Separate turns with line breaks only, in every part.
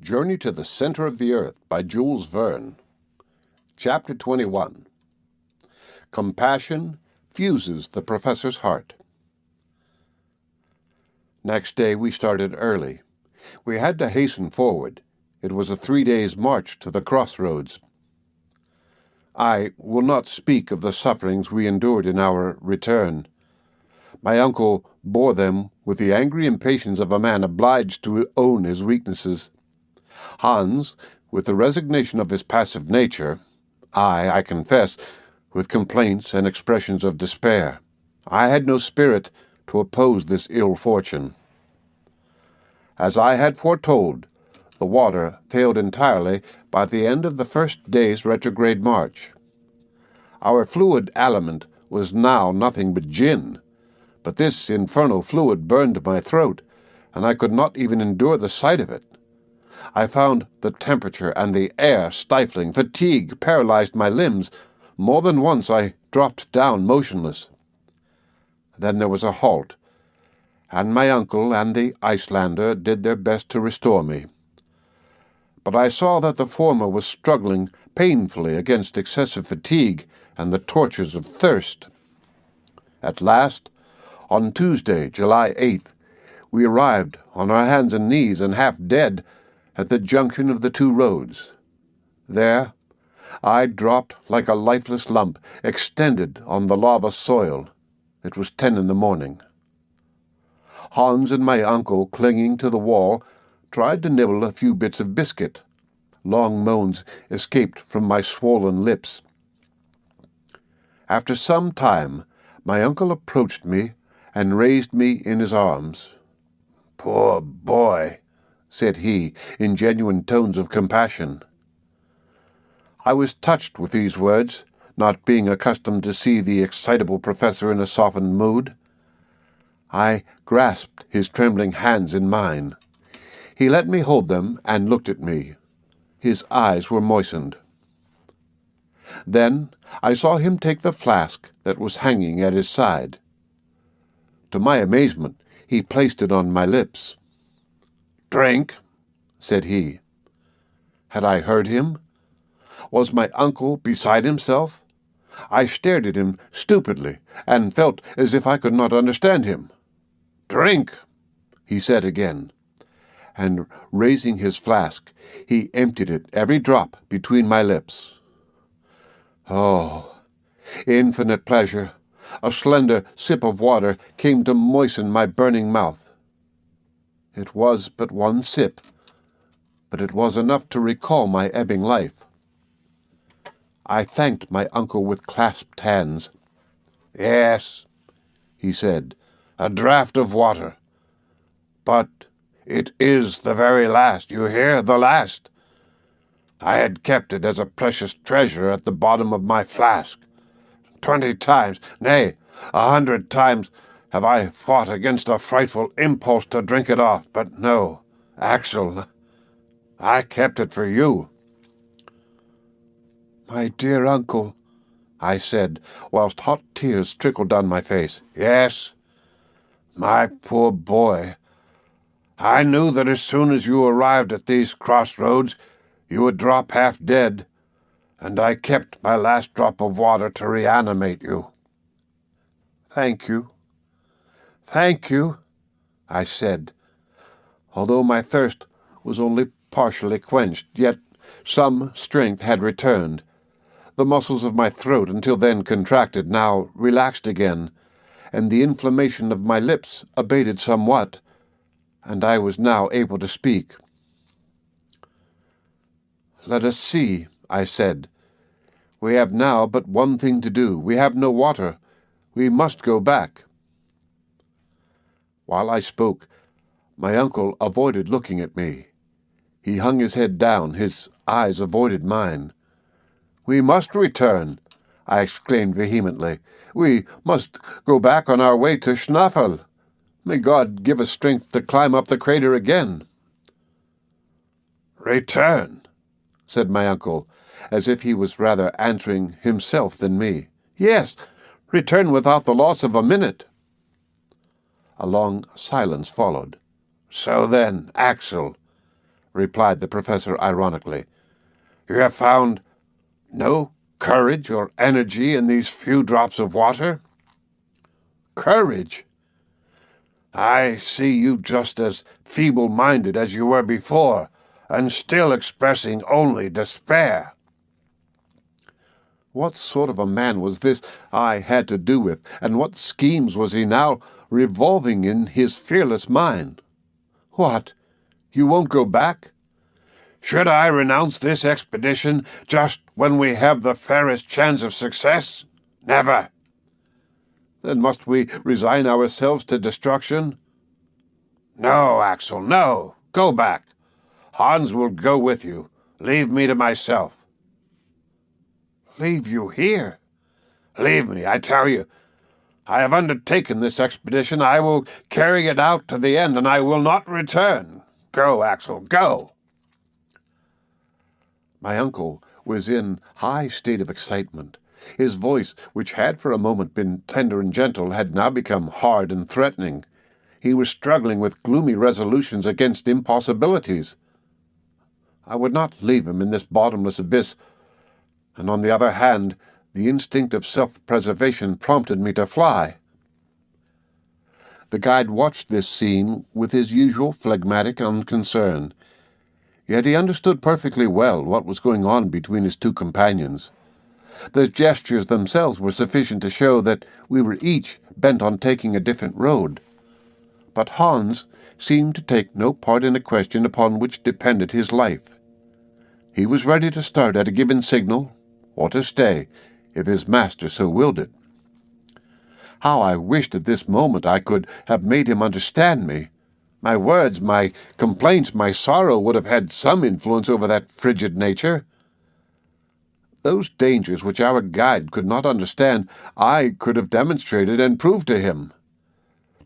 Journey to the Center of the Earth by Jules Verne. Chapter 21. Compassion fuses the professor's heart. Next day we started early. We had to hasten forward. It was a 3 days' march to the crossroads. I will not speak of the sufferings we endured in our return. My uncle bore them with the angry impatience of a man obliged to own his weaknesses. Hans, with the resignation of his passive nature, I confess, with complaints and expressions of despair. I had no spirit to oppose this ill fortune. As I had foretold, the water failed entirely by the end of the first day's retrograde march. Our fluid aliment was now nothing but gin, but this infernal fluid burned my throat, and I could not even endure the sight of it. I found the temperature and the air stifling. Fatigue paralyzed my limbs. More than once I dropped down motionless. Then there was a halt, and my uncle and the Icelander did their best to restore me. But I saw that the former was struggling painfully against excessive fatigue and the tortures of thirst. At last, on Tuesday, July 8th, we arrived on our hands and knees and half dead at the junction of the two roads. There, I dropped like a lifeless lump, extended on the lava soil. It was 10 in the morning. Hans and my uncle, clinging to the wall, tried to nibble a few bits of biscuit. Long moans escaped from my swollen lips. After some time, my uncle approached me and raised me in his arms. "Poor boy," said he, in genuine tones of compassion. I was touched with these words, not being accustomed to see the excitable professor in a softened mood. I grasped his trembling hands in mine. He let me hold them and looked at me. His eyes were moistened. Then I saw him take the flask that was hanging at his side. To my amazement, he placed it on my lips. "Drink," said he. Had I heard him? Was my uncle beside himself? I stared at him stupidly and felt as if I could not understand him. "Drink," he said again, and raising his flask, he emptied it every drop between my lips. Oh, infinite pleasure! A slender sip of water came to moisten my burning mouth. It was but one sip, but it was enough to recall my ebbing life. I thanked my uncle with clasped hands. "Yes," he said, "a draught of water. But it is the very last, you hear, the last. I had kept it as a precious treasure at the bottom of my flask. 20 times, nay, 100 times have I fought against a frightful impulse to drink it off, but no, Axel, I kept it for you." "My dear uncle," I said, whilst hot tears trickled down my face. "Yes, my poor boy. I knew that as soon as you arrived at these crossroads, you would drop half dead, and I kept my last drop of water to reanimate you." "Thank you. Thank you," I said. Although my thirst was only partially quenched, yet some strength had returned. The muscles of my throat, until then contracted, now relaxed again, and the inflammation of my lips abated somewhat, and I was now able to speak. "Let us see," I said. "We have now but one thing to do. We have no water. We must go back." While I spoke, my uncle avoided looking at me. He hung his head down. His eyes avoided mine. "We must return," I exclaimed vehemently. "We must go back on our way to Schnaffel. May God give us strength to climb up the crater again." "Return," said my uncle, as if he was rather answering himself than me. "Yes, return without the loss of a minute." A long silence followed. "So then, Axel," replied the professor ironically. "You have found no courage or energy in these few drops of water?" "Courage? I see you just as feeble-minded as you were before, and still expressing only despair." What sort of a man was this I had to do with, and what schemes was he now revolving in his fearless mind? "What? You won't go back?" "Should I renounce this expedition just when we have the fairest chance of success? Never." "Then must we resign ourselves to destruction?" "No, Axel, no. Go back. Hans will go with you. Leave me to myself." "Leave you here?" "Leave me, I tell you. I have undertaken this expedition. I will carry it out to the end, and I will not return. Go, Axel, go." My uncle was in high state of excitement. His voice, which had for a moment been tender and gentle, had now become hard and threatening. He was struggling with gloomy resolutions against impossibilities. I would not leave him in this bottomless abyss, and on the other hand, the instinct of self-preservation prompted me to fly. The guide watched this scene with his usual phlegmatic unconcern, yet he understood perfectly well what was going on between his two companions. The gestures themselves were sufficient to show that we were each bent on taking a different road. But Hans seemed to take no part in a question upon which depended his life. He was ready to start at a given signal, or to stay, if his master so willed it. How I wished at this moment I could have made him understand me. My words, my complaints, my sorrow would have had some influence over that frigid nature. Those dangers which our guide could not understand, I could have demonstrated and proved to him.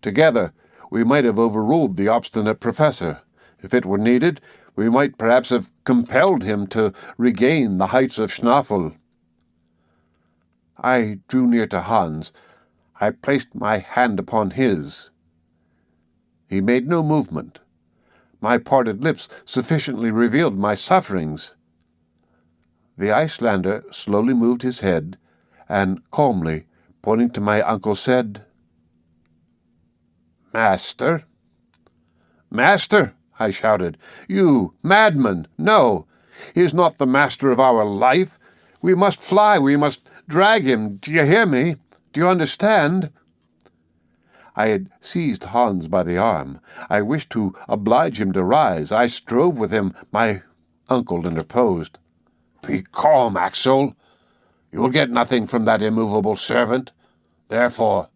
Together, we might have overruled the obstinate professor. If it were needed, we might perhaps have compelled him to regain the heights of Schnaffel. I drew near to Hans. I placed my hand upon his. He made no movement. My parted lips sufficiently revealed my sufferings. The Icelander slowly moved his head, and calmly, pointing to my uncle, said, "Master?" "Master?" I shouted. "You madman! No! He is not the master of our life. We must fly. We must drag him. Do you hear me? Do you understand?" I had seized Hans by the arm. I wished to oblige him to rise. I strove with him. My uncle interposed. "Be calm, Axel. You will get nothing from that immovable servant. Therefore,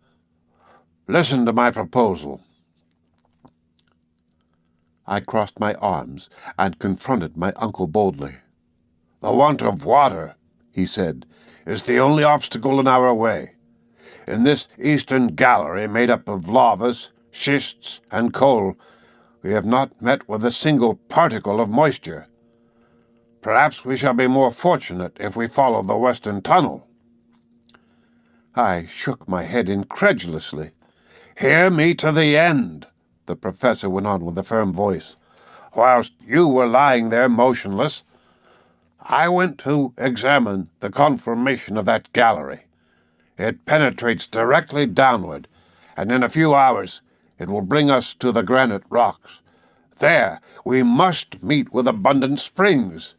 listen to my proposal." I crossed my arms and confronted my uncle boldly. "The want of water," he said, "is the only obstacle in our way. In this eastern gallery made up of lavas, schists, and coal, we have not met with a single particle of moisture. Perhaps we shall be more fortunate if we follow the western tunnel." I shook my head incredulously. "Hear me to the end," the professor went on with a firm voice. "Whilst you were lying there motionless, I went to examine the conformation of that gallery. It penetrates directly downward, and in a few hours it will bring us to the granite rocks. There we must meet with abundant springs.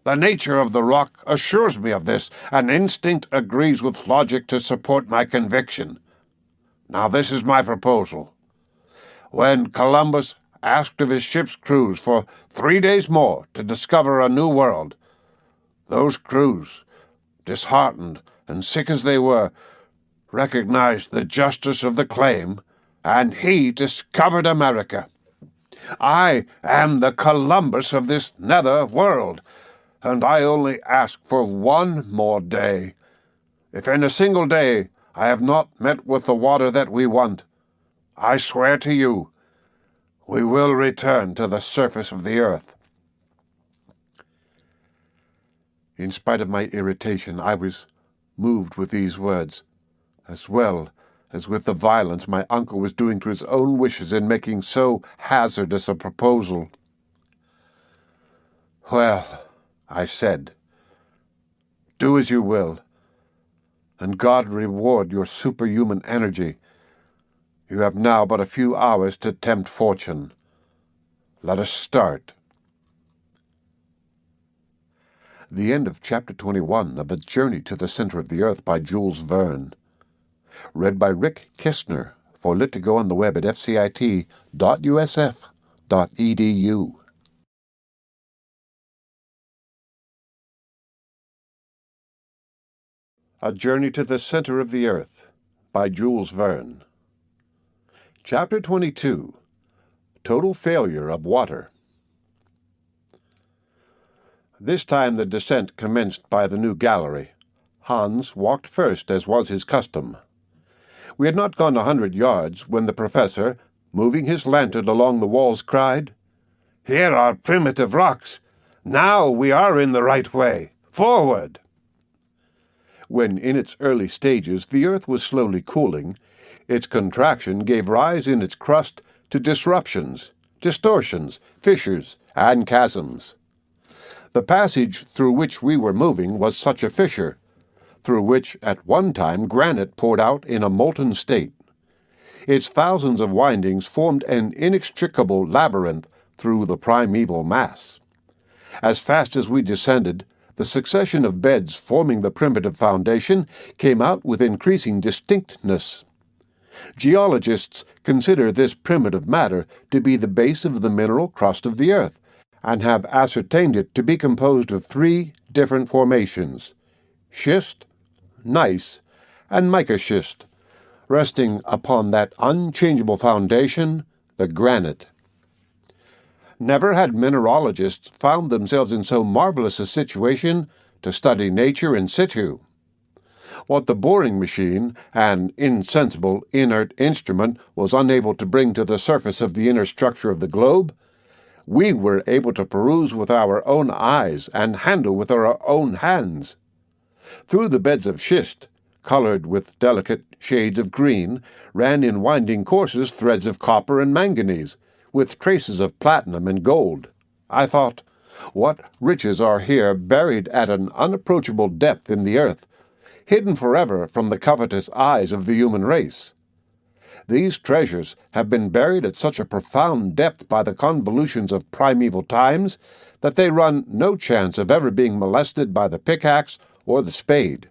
The nature of the rock assures me of this, and instinct agrees with logic to support my conviction. Now this is my proposal. When Columbus asked of his ship's crews for 3 days more to discover a new world, those crews, disheartened and sick as they were, recognized the justice of the claim, and he discovered America. I am the Columbus of this nether world, and I only ask for 1 more day. If in a single day I have not met with the water that we want, I swear to you, we will return to the surface of the earth." In spite of my irritation, I was moved with these words, as well as with the violence my uncle was doing to his own wishes in making so hazardous a proposal. Well, I said, do as you will, and God reward your superhuman energy. You have now but a few hours to tempt fortune. Let us start. The end of Chapter 21 of A Journey to the Center of the Earth by Jules Verne. Read by Rick Kistner for Lit to Go on the web at fcit.usf.edu. A Journey to the Center of the Earth by Jules Verne. Chapter 22. Total Failure of Water. This time the descent commenced by the new gallery. Hans walked first, as was his custom. We had not gone 100 yards when the professor, moving his lantern along the walls, cried, "Here are primitive rocks. Now we are in the right way. Forward!" When in its early stages the earth was slowly cooling, its contraction gave rise in its crust to disruptions, distortions, fissures, and chasms. The passage through which we were moving was such a fissure, through which at one time granite poured out in a molten state. Its thousands of windings formed an inextricable labyrinth through the primeval mass. As fast as we descended, the succession of beds forming the primitive foundation came out with increasing distinctness. Geologists consider this primitive matter to be the base of the mineral crust of the earth, and have ascertained it to be composed of 3 different formations: schist, gneiss, and mica schist, resting upon that unchangeable foundation, the granite. Never had mineralogists found themselves in so marvelous a situation to study nature in situ. What the boring machine, an insensible, inert instrument, was unable to bring to the surface of the inner structure of the globe, we were able to peruse with our own eyes and handle with our own hands. Through the beds of schist, colored with delicate shades of green, ran in winding courses threads of copper and manganese, with traces of platinum and gold. I thought, what riches are here buried at an unapproachable depth in the earth, hidden forever from the covetous eyes of the human race. These treasures have been buried at such a profound depth by the convolutions of primeval times that they run no chance of ever being molested by the pickaxe or the spade.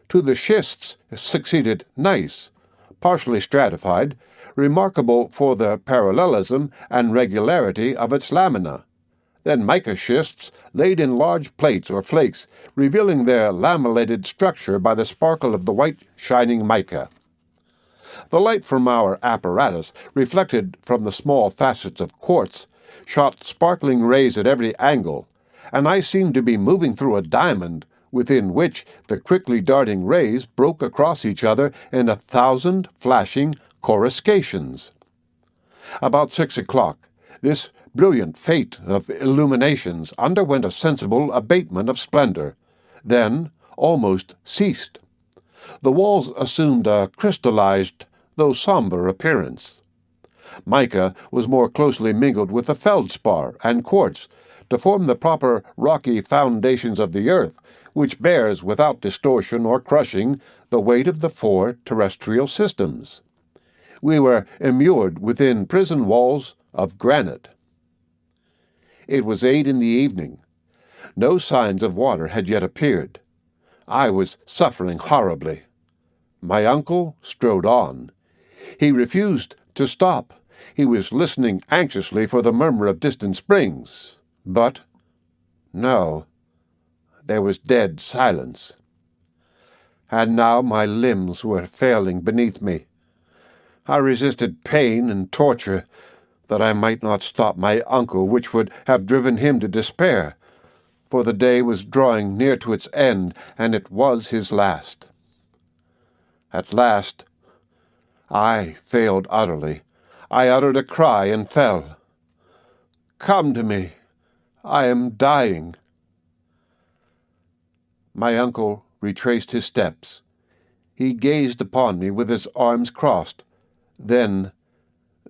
To the schists succeeded gneiss, partially stratified, remarkable for the parallelism and regularity of its lamina. Then mica schists laid in large plates or flakes, revealing their lamellated structure by the sparkle of the white shining mica. The light from our apparatus, reflected from the small facets of quartz, shot sparkling rays at every angle, and I seemed to be moving through a diamond, within which the quickly darting rays broke across each other in 1,000 flashing coruscations. About 6 o'clock, this brilliant fate of illuminations underwent a sensible abatement of splendor, then almost ceased. The walls assumed a crystallized, though somber, appearance. Mica was more closely mingled with the feldspar and quartz to form the proper rocky foundations of the earth, which bears without distortion or crushing the weight of the 4 terrestrial systems. We were immured within prison walls of granite. It was 8 in the evening. No signs of water had yet appeared. I was suffering horribly. My uncle strode on. He refused to stop. He was listening anxiously for the murmur of distant springs. But no, there was dead silence. And now my limbs were failing beneath me. I resisted pain and torture, that I might not stop my uncle, which would have driven him to despair, for the day was drawing near to its end, and it was his last. At last, I failed utterly. I uttered a cry and fell. "Come to me. I am dying." My uncle retraced his steps. He gazed upon me with his arms crossed. Then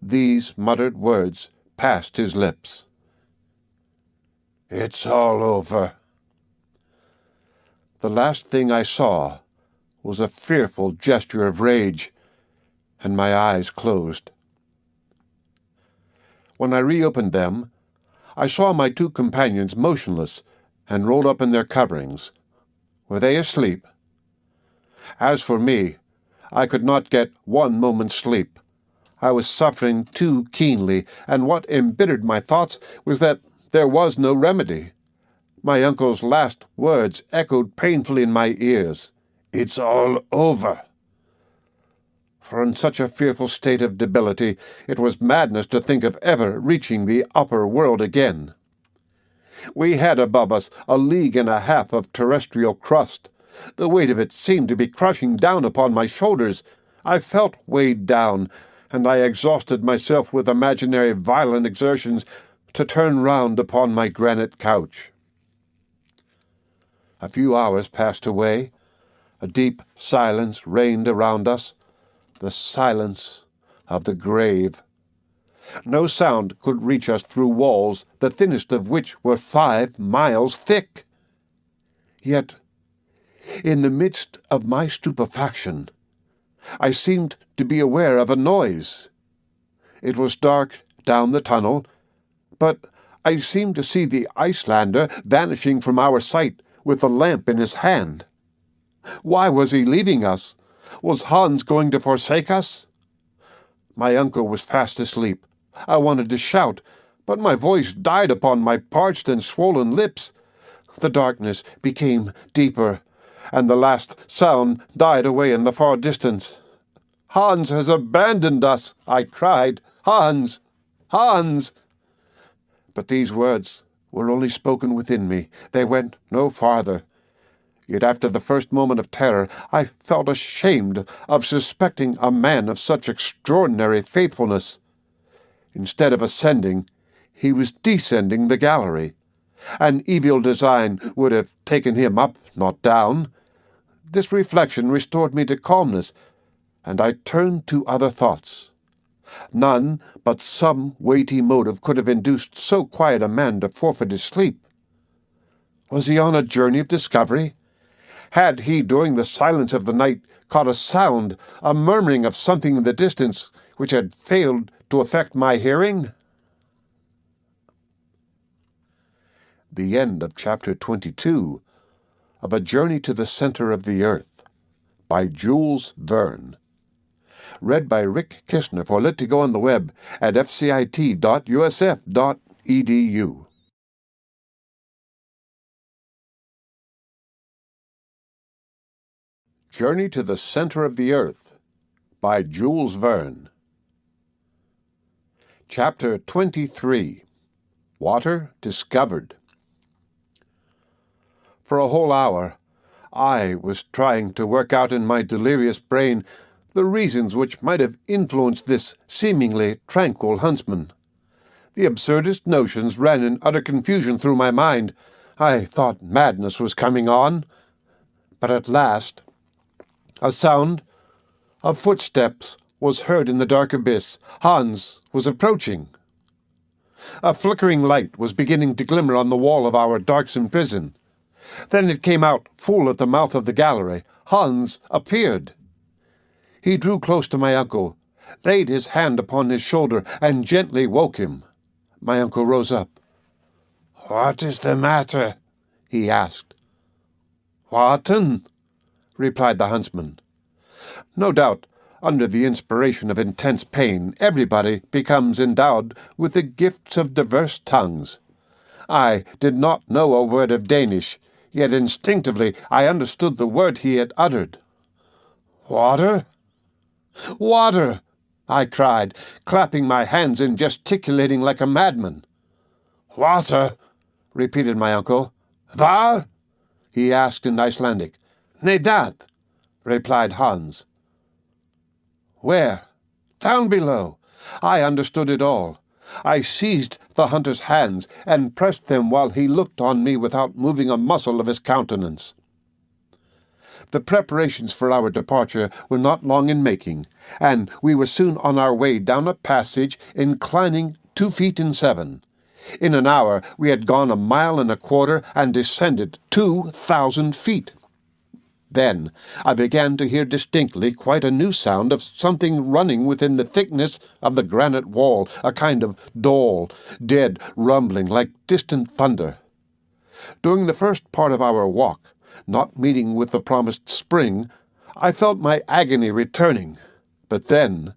these muttered words passed his lips. It's all over. The last thing I saw was a fearful gesture of rage, and my eyes closed. When I reopened them, I saw my two companions motionless and rolled up in their coverings. Were they asleep? As for me, I could not get one moment's sleep. I was suffering too keenly, and what embittered my thoughts was that there was no remedy. My uncle's last words echoed painfully in my ears. "It's all over." For in such a fearful state of debility, it was madness to think of ever reaching the upper world again. We had above us 1.5 leagues of terrestrial crust. The weight of it seemed to be crushing down upon my shoulders. I felt weighed down, and I exhausted myself with imaginary violent exertions to turn round upon my granite couch. A few hours passed away. A deep silence reigned around us, the silence of the grave. No sound could reach us through walls, the thinnest of which were 5 miles thick. Yet, in the midst of my stupefaction, I seemed to be aware of a noise. It was dark down the tunnel, but I seemed to see the Icelander vanishing from our sight with a lamp in his hand. Why was he leaving us? Was Hans going to forsake us? My uncle was fast asleep. I wanted to shout, but my voice died upon my parched and swollen lips. The darkness became deeper, and the last sound died away in the far distance. "Hans has abandoned us," I cried. "Hans! Hans!" But these words were only spoken within me. They went no farther. Yet after the first moment of terror, I felt ashamed of suspecting a man of such extraordinary faithfulness. Instead of ascending, he was descending the gallery. An evil design would have taken him up, not down. This reflection restored me to calmness, and I turned to other thoughts. None but some weighty motive could have induced so quiet a man to forfeit his sleep. Was he on a journey of discovery? Had he, during the silence of the night, caught a sound, a murmuring of something in the distance, which had failed to affect my hearing? The end of Chapter 22 of A Journey to the Center of the Earth by Jules Verne. Read by Rick Kishner for Lit to Go on the web at fcit.usf.edu. Journey to the Center of the Earth by Jules Verne. Chapter 23. Water Discovered. For a whole hour, I was trying to work out in my delirious brain the reasons which might have influenced this seemingly tranquil huntsman. The absurdest notions ran in utter confusion through my mind. I thought madness was coming on. But at last, a sound of footsteps was heard in the dark abyss. Hans was approaching. A flickering light was beginning to glimmer on the wall of our darksome prison. Then it came out full at the mouth of the gallery. Hans appeared. He drew close to my uncle, laid his hand upon his shoulder, and gently woke him. My uncle rose up. "What is the matter?" he asked. "Whatten?" replied the huntsman. No doubt, under the inspiration of intense pain, everybody becomes endowed with the gifts of diverse tongues. I did not know a word of Danish, yet instinctively I understood the word he had uttered. "Water? Water!" I cried, clapping my hands and gesticulating like a madman. "Water?" repeated my uncle. "Var?" he asked in Icelandic. "Nei dat," replied Hans. "Where?" "Down below." I understood it all. I seized the hunter's hands and pressed them while he looked on me without moving a muscle of his countenance. The preparations for our departure were not long in making, and we were soon on our way down a passage inclining 2 feet in 7. In an hour we had gone 1.25 miles and descended 2,000 feet. Then I began to hear distinctly quite a new sound of something running within the thickness of the granite wall, a kind of dull, dead rumbling like distant thunder. During the first part of our walk, not meeting with the promised spring, I felt my agony returning. But then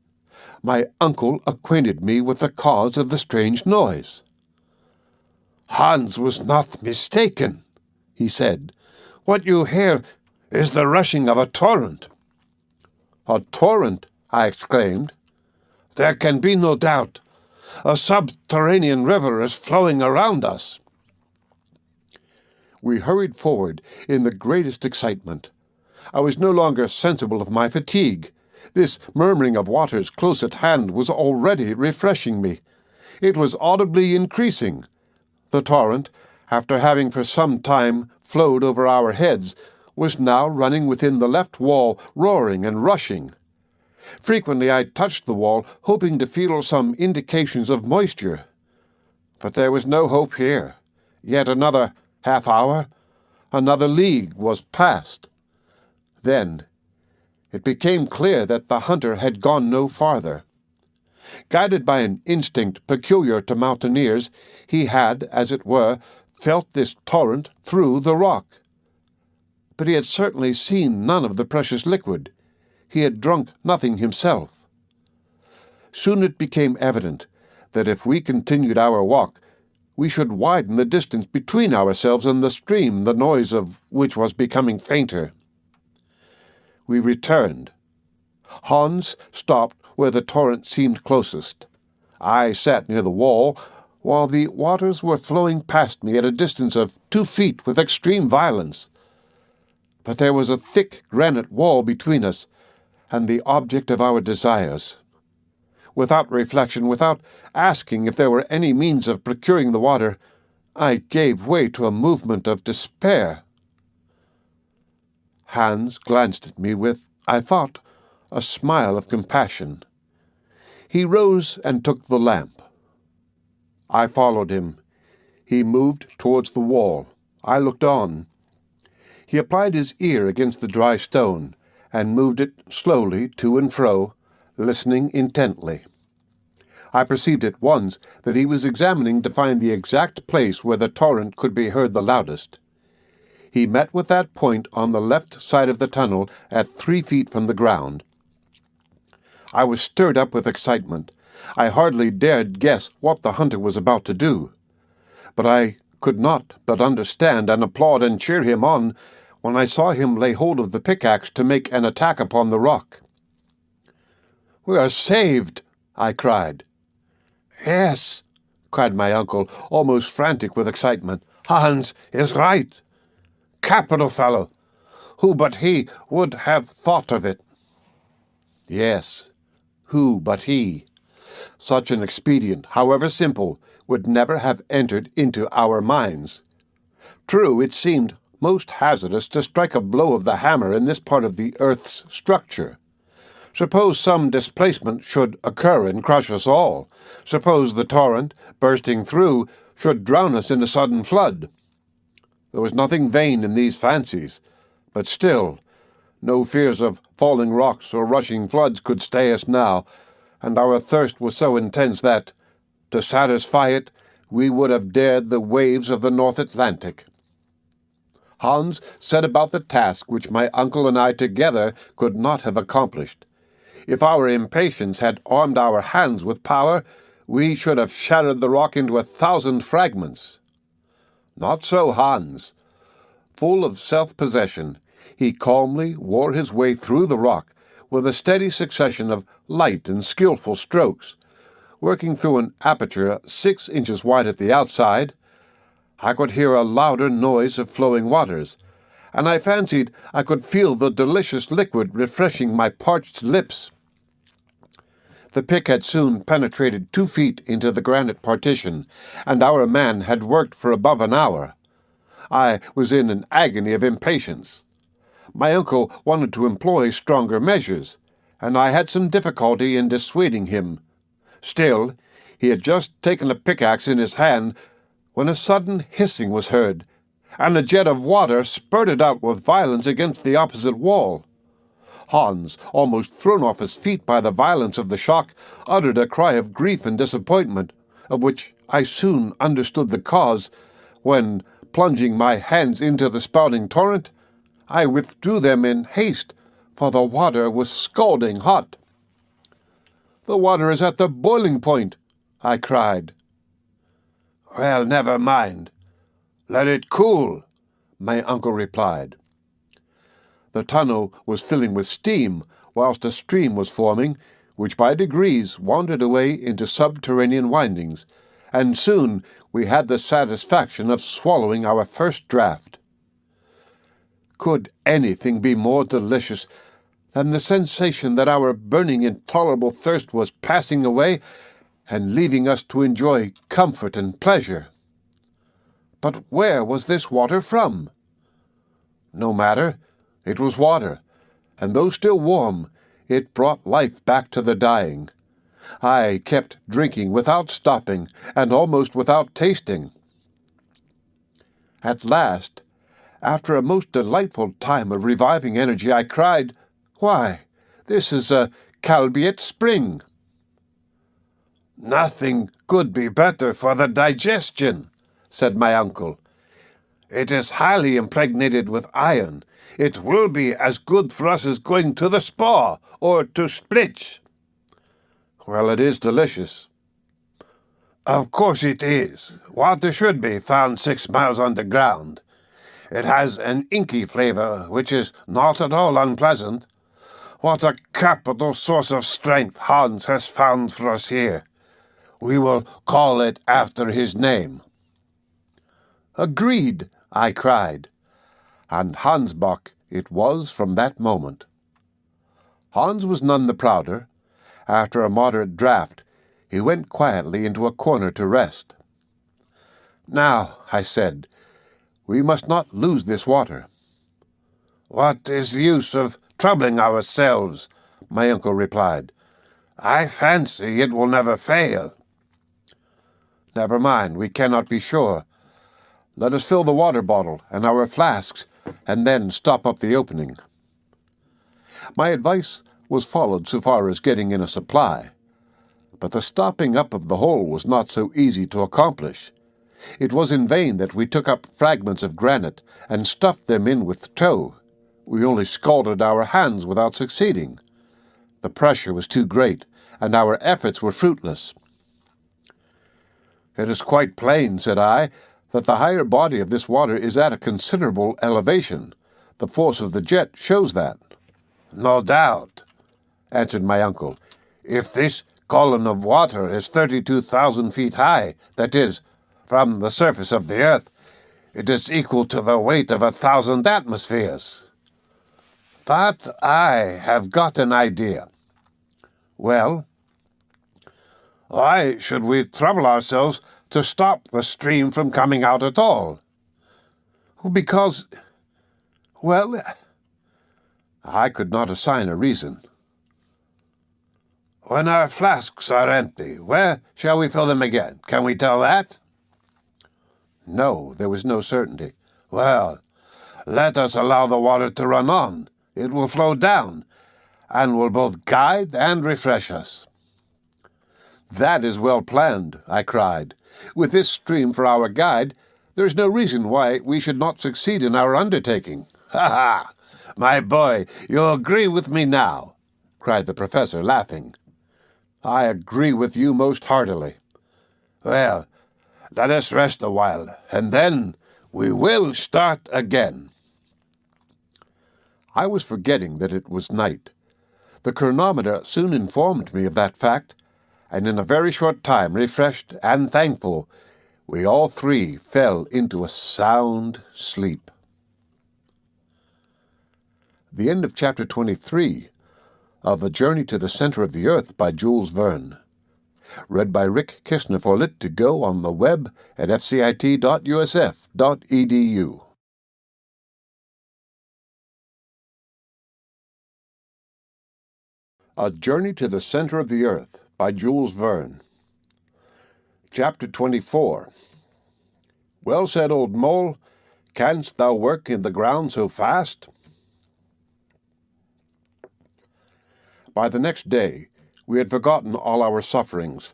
my uncle acquainted me with the cause of the strange noise. "Hans was not mistaken," he said. "What you hear is the rushing of a torrent." "A torrent?" I exclaimed. "There can be no doubt. A subterranean river is flowing around us." We hurried forward in the greatest excitement. I was no longer sensible of my fatigue. This murmuring of waters close at hand was already refreshing me. It was audibly increasing. The torrent, after having for some time flowed over our heads, was now running within the left wall, roaring and rushing. Frequently I touched the wall, hoping to feel some indications of moisture. But there was no hope here. Yet another half-hour, another league was passed. Then it became clear that the hunter had gone no farther. Guided by an instinct peculiar to mountaineers, he had, as it were, felt this torrent through the rock. But he had certainly seen none of the precious liquid. He had drunk nothing himself. Soon it became evident that if we continued our walk, we should widen the distance between ourselves and the stream, the noise of which was becoming fainter. We returned. Hans stopped where the torrent seemed closest. I sat near the wall, while the waters were flowing past me at a distance of 2 feet with extreme violence. But there was a thick granite wall between us and the object of our desires. Without reflection, without asking if there were any means of procuring the water, I gave way to a movement of despair. Hans glanced at me with, I thought, a smile of compassion. He rose and took the lamp. I followed him. He moved towards the wall. I looked on. He applied his ear against the dry stone and moved it slowly to and fro, listening intently. I perceived at once that he was examining to find the exact place where the torrent could be heard the loudest. He met with that point on the left side of the tunnel at 3 feet from the ground. I was stirred up with excitement. I hardly dared guess what the hunter was about to do. But I could not but understand and applaud and cheer him on when I saw him lay hold of the pickaxe to make an attack upon the rock. "We are saved!" I cried. "Yes," cried my uncle, almost frantic with excitement. "Hans is right. Capital fellow! Who but he would have thought of it?" Yes, who but he? Such an expedient, however simple, would never have entered into our minds. True, it seemed most hazardous to strike a blow of the hammer in this part of the earth's structure. Suppose some displacement should occur and crush us all. Suppose the torrent, bursting through, should drown us in a sudden flood. There was nothing vain in these fancies, but still, no fears of falling rocks or rushing floods could stay us now, and our thirst was so intense that, to satisfy it, we would have dared the waves of the North Atlantic. Hans set about the task which my uncle and I together could not have accomplished. If our impatience had armed our hands with power, we should have shattered the rock into 1,000 fragments. Not so Hans. Full of self-possession, he calmly wore his way through the rock with a steady succession of light and skillful strokes. Working through an aperture 6 inches wide at the outside, I could hear a louder noise of flowing waters, and I fancied I could feel the delicious liquid refreshing my parched lips. The pick had soon penetrated 2 feet into the granite partition, and our man had worked for above an hour. I was in an agony of impatience. My uncle wanted to employ stronger measures, and I had some difficulty in dissuading him. Still, He had just taken a pickaxe in his hand when a sudden hissing was heard, and a jet of water spurted out with violence against the opposite wall. Hans, almost thrown off his feet by the violence of the shock, uttered a cry of grief and disappointment, of which I soon understood the cause, when, plunging my hands into the spouting torrent, I withdrew them in haste, for the water was scalding hot. "The water is at the boiling point," I cried. "Well, never mind. Let it cool," my uncle replied. The tunnel was filling with steam, whilst a stream was forming, which by degrees wandered away into subterranean windings, and soon we had the satisfaction of swallowing our first draught. Could anything be more delicious than the sensation that our burning intolerable thirst was passing away and leaving us to enjoy comfort and pleasure? But where was this water from? No matter, it was water, and though still warm, it brought life back to the dying. I kept drinking without stopping, and almost without tasting. At last, after a most delightful time of reviving energy, I cried, "Why, this is a chalybeate spring!" "Nothing could be better for the digestion," said my uncle. "It is highly impregnated with iron. It will be as good for us as going to the spa or to Splitch." "Well, it is delicious." "Of course it is. Water should be found 6 miles underground. It has an inky flavor, which is not at all unpleasant. What a capital source of strength Hans has found for us here. We will call it after his name." "Agreed," I cried, and Hansbach it was from that moment. Hans was none the prouder. After a moderate draught, he went quietly into a corner to rest. "Now," I said, "we must not lose this water." "What is the use of troubling ourselves?" my uncle replied. "I fancy it will never fail." "Never mind, we cannot be sure. Let us fill the water bottle and our flasks, and then stop up the opening." My advice was followed so far as getting in a supply, but the stopping up of the hole was not so easy to accomplish. It was in vain that we took up fragments of granite and stuffed them in with tow. We only scalded our hands without succeeding. The pressure was too great, and our efforts were fruitless. "It is quite plain," said I, "that the higher body of this water is at a considerable elevation. The force of the jet shows that." "No doubt," answered my uncle. "If this column of water is 32,000 feet high, that is, from the surface of the earth, it is equal to the weight of 1,000 atmospheres. But I have got an idea." "Well?" "Why should we trouble ourselves to stop the stream from coming out at all?" "Because, well—" I could not assign a reason. "When our flasks are empty, where shall we fill them again? Can we tell that?" No, there was no certainty. "Well, let us allow the water to run on. It will flow down, and will both guide and refresh us." "That is well planned," I cried. "With this stream for our guide, there is no reason why we should not succeed in our undertaking." "Ha ha! My boy, you agree with me now," cried the professor, laughing. "I agree with you most heartily." "Well, let us rest a while, and then we will start again." I was forgetting that it was night. The chronometer soon informed me of that fact, and in a very short time, refreshed and thankful, we all three fell into a sound sleep. The end of Chapter 23 of A Journey to the Center of the Earth by Jules Verne. Read by Rick Kishner for Lit2Go on the web at fcit.usf.edu. A Journey to the Center of the Earth by Jules Verne. Chapter 24. Well said, old mole, canst thou work in the ground so fast? By the next day, we had forgotten all our sufferings.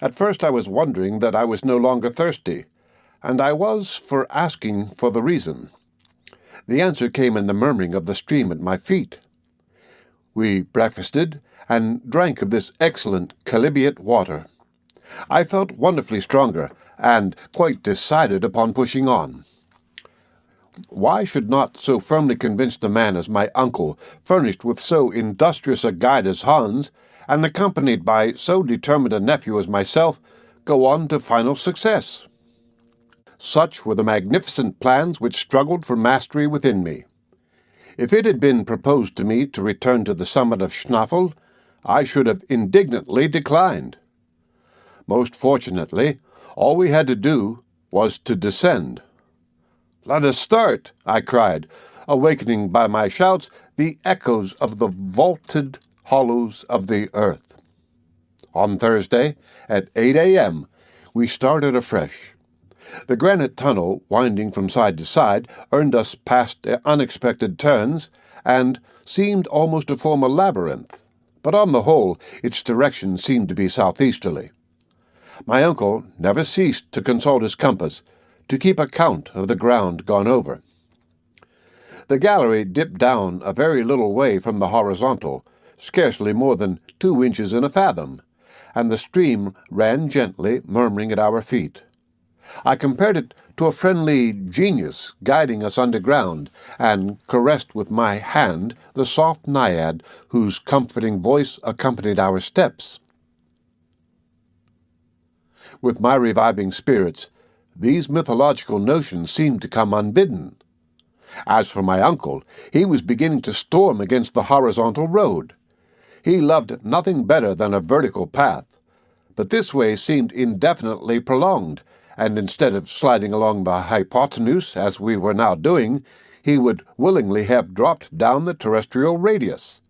At first I was wondering that I was no longer thirsty, and I was for asking for the reason. The answer came in the murmuring of the stream at my feet. We breakfasted and drank of this excellent chalybeate water. I felt wonderfully stronger, and quite decided upon pushing on. Why should not so firmly convinced a man as my uncle, furnished with so industrious a guide as Hans, and accompanied by so determined a nephew as myself, go on to final success? Such were the magnificent plans which struggled for mastery within me. If it had been proposed to me to return to the summit of Schnaffel, I should have indignantly declined. Most fortunately, all we had to do was to descend. "Let us start," I cried, awakening by my shouts the echoes of the vaulted hollows of the earth. On Thursday, at 8 a.m., we started afresh. The granite tunnel, winding from side to side, earned us past unexpected turns, and seemed almost to form a labyrinth, but on the whole its direction seemed to be southeasterly. My uncle never ceased to consult his compass, to keep account of the ground gone over. The gallery dipped down a very little way from the horizontal, scarcely more than 2 inches in a fathom, and the stream ran gently, murmuring at our feet. I compared it to a friendly genius guiding us underground, and caressed with my hand the soft naiad whose comforting voice accompanied our steps. With my reviving spirits, these mythological notions seemed to come unbidden. As for my uncle, he was beginning to storm against the horizontal road. He loved nothing better than a vertical path, but this way seemed indefinitely prolonged, and instead of sliding along the hypotenuse, as we were now doing, he would willingly have dropped down the terrestrial radius.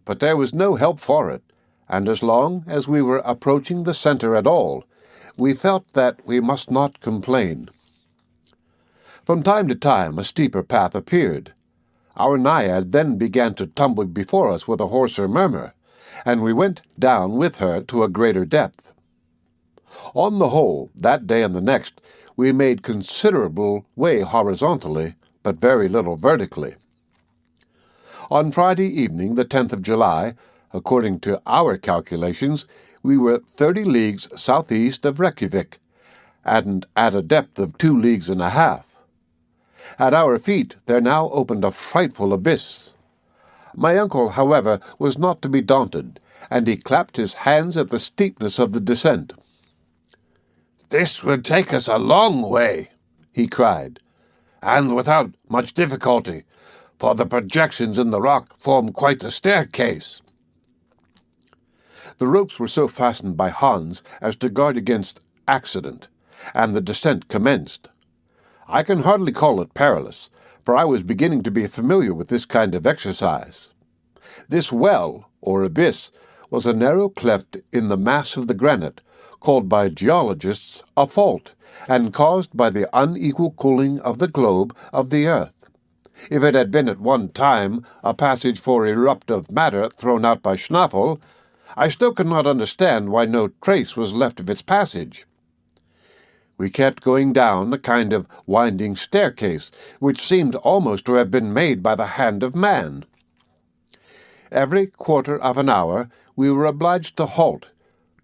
But there was no help for it, and as long as we were approaching the center at all, we felt that we must not complain. From time to time a steeper path appeared. Our naiad then began to tumble before us with a hoarser murmur, and we went down with her to a greater depth. On the whole, that day and the next, we made considerable way horizontally, but very little vertically. On Friday evening, the 10th of July, according to our calculations, we were 30 leagues southeast of Reykjavik, and at a depth of 2 leagues and a half. At our feet there now opened a frightful abyss. My uncle, however, was not to be daunted, and he clapped his hands at the steepness of the descent. "This would take us a long way," he cried, "and without much difficulty, for the projections in the rock form quite a staircase." The ropes were so fastened by Hans as to guard against accident, and the descent commenced. I can hardly call it perilous, for I was beginning to be familiar with this kind of exercise. This well, or abyss, was a narrow cleft in the mass of the granite, called by geologists a fault, and caused by the unequal cooling of the globe of the earth. If it had been at one time a passage for eruptive matter thrown out by Schnaffel, I still could not understand why no trace was left of its passage. We kept going down a kind of winding staircase, which seemed almost to have been made by the hand of man. Every quarter of an hour we were obliged to halt,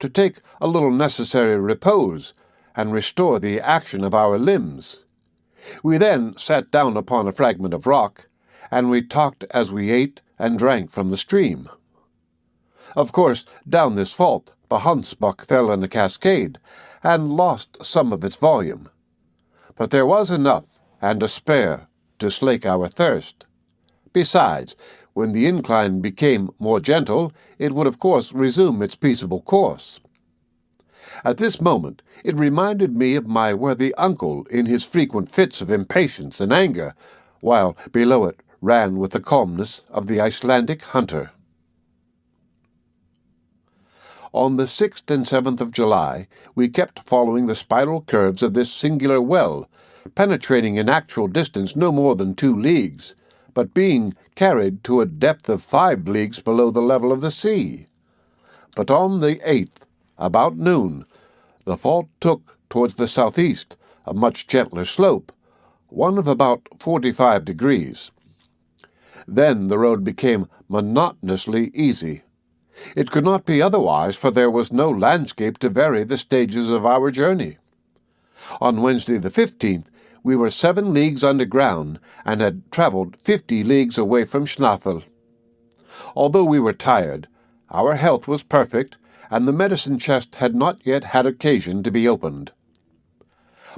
to take a little necessary repose, and restore the action of our limbs. We then sat down upon a fragment of rock, and we talked as we ate and drank from the stream. Of course, down this fault the Hansbach fell in a cascade, and lost some of its volume. But there was enough, and to spare, to slake our thirst. Besides, when the incline became more gentle, it would of course resume its peaceable course. At this moment it reminded me of my worthy uncle in his frequent fits of impatience and anger, while below it ran with the calmness of the Icelandic hunter. On the 6th and 7th of July, we kept following the spiral curves of this singular well, penetrating in actual distance no more than 2 leagues, but being carried to a depth of 5 leagues below the level of the sea. But on the 8th, about noon, the fault took towards the southeast, a much gentler slope, one of about 45 degrees. Then the road became monotonously easy. It could not be otherwise, for there was no landscape to vary the stages of our journey. On Wednesday the 15th, we were 7 leagues underground and had traveled 50 leagues away from Schnathel. Although we were tired, our health was perfect, and the medicine chest had not yet had occasion to be opened.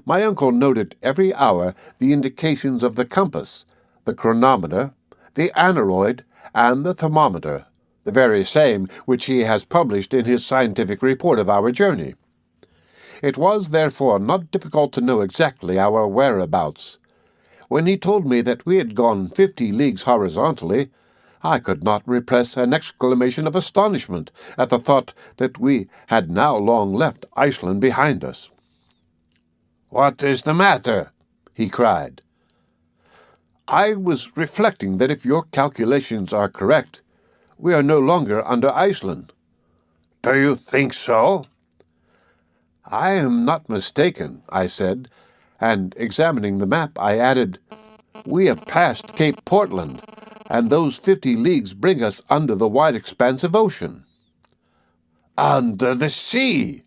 My uncle noted every hour the indications of the compass, the chronometer, the aneroid, and the thermometer, the very same which he has published in his scientific report of our journey. It was, therefore, not difficult to know exactly our whereabouts. When he told me that we had gone 50 leagues horizontally, I could not repress an exclamation of astonishment at the thought that we had now long left Iceland behind us. "What is the matter?" he cried. "I was reflecting that if your calculations are correct, we are no longer under Iceland." "Do you think so?" "I am not mistaken," I said, and examining the map, I added, "We have passed Cape Portland, and those 50 leagues bring us under the wide expanse of ocean." "Under the sea!"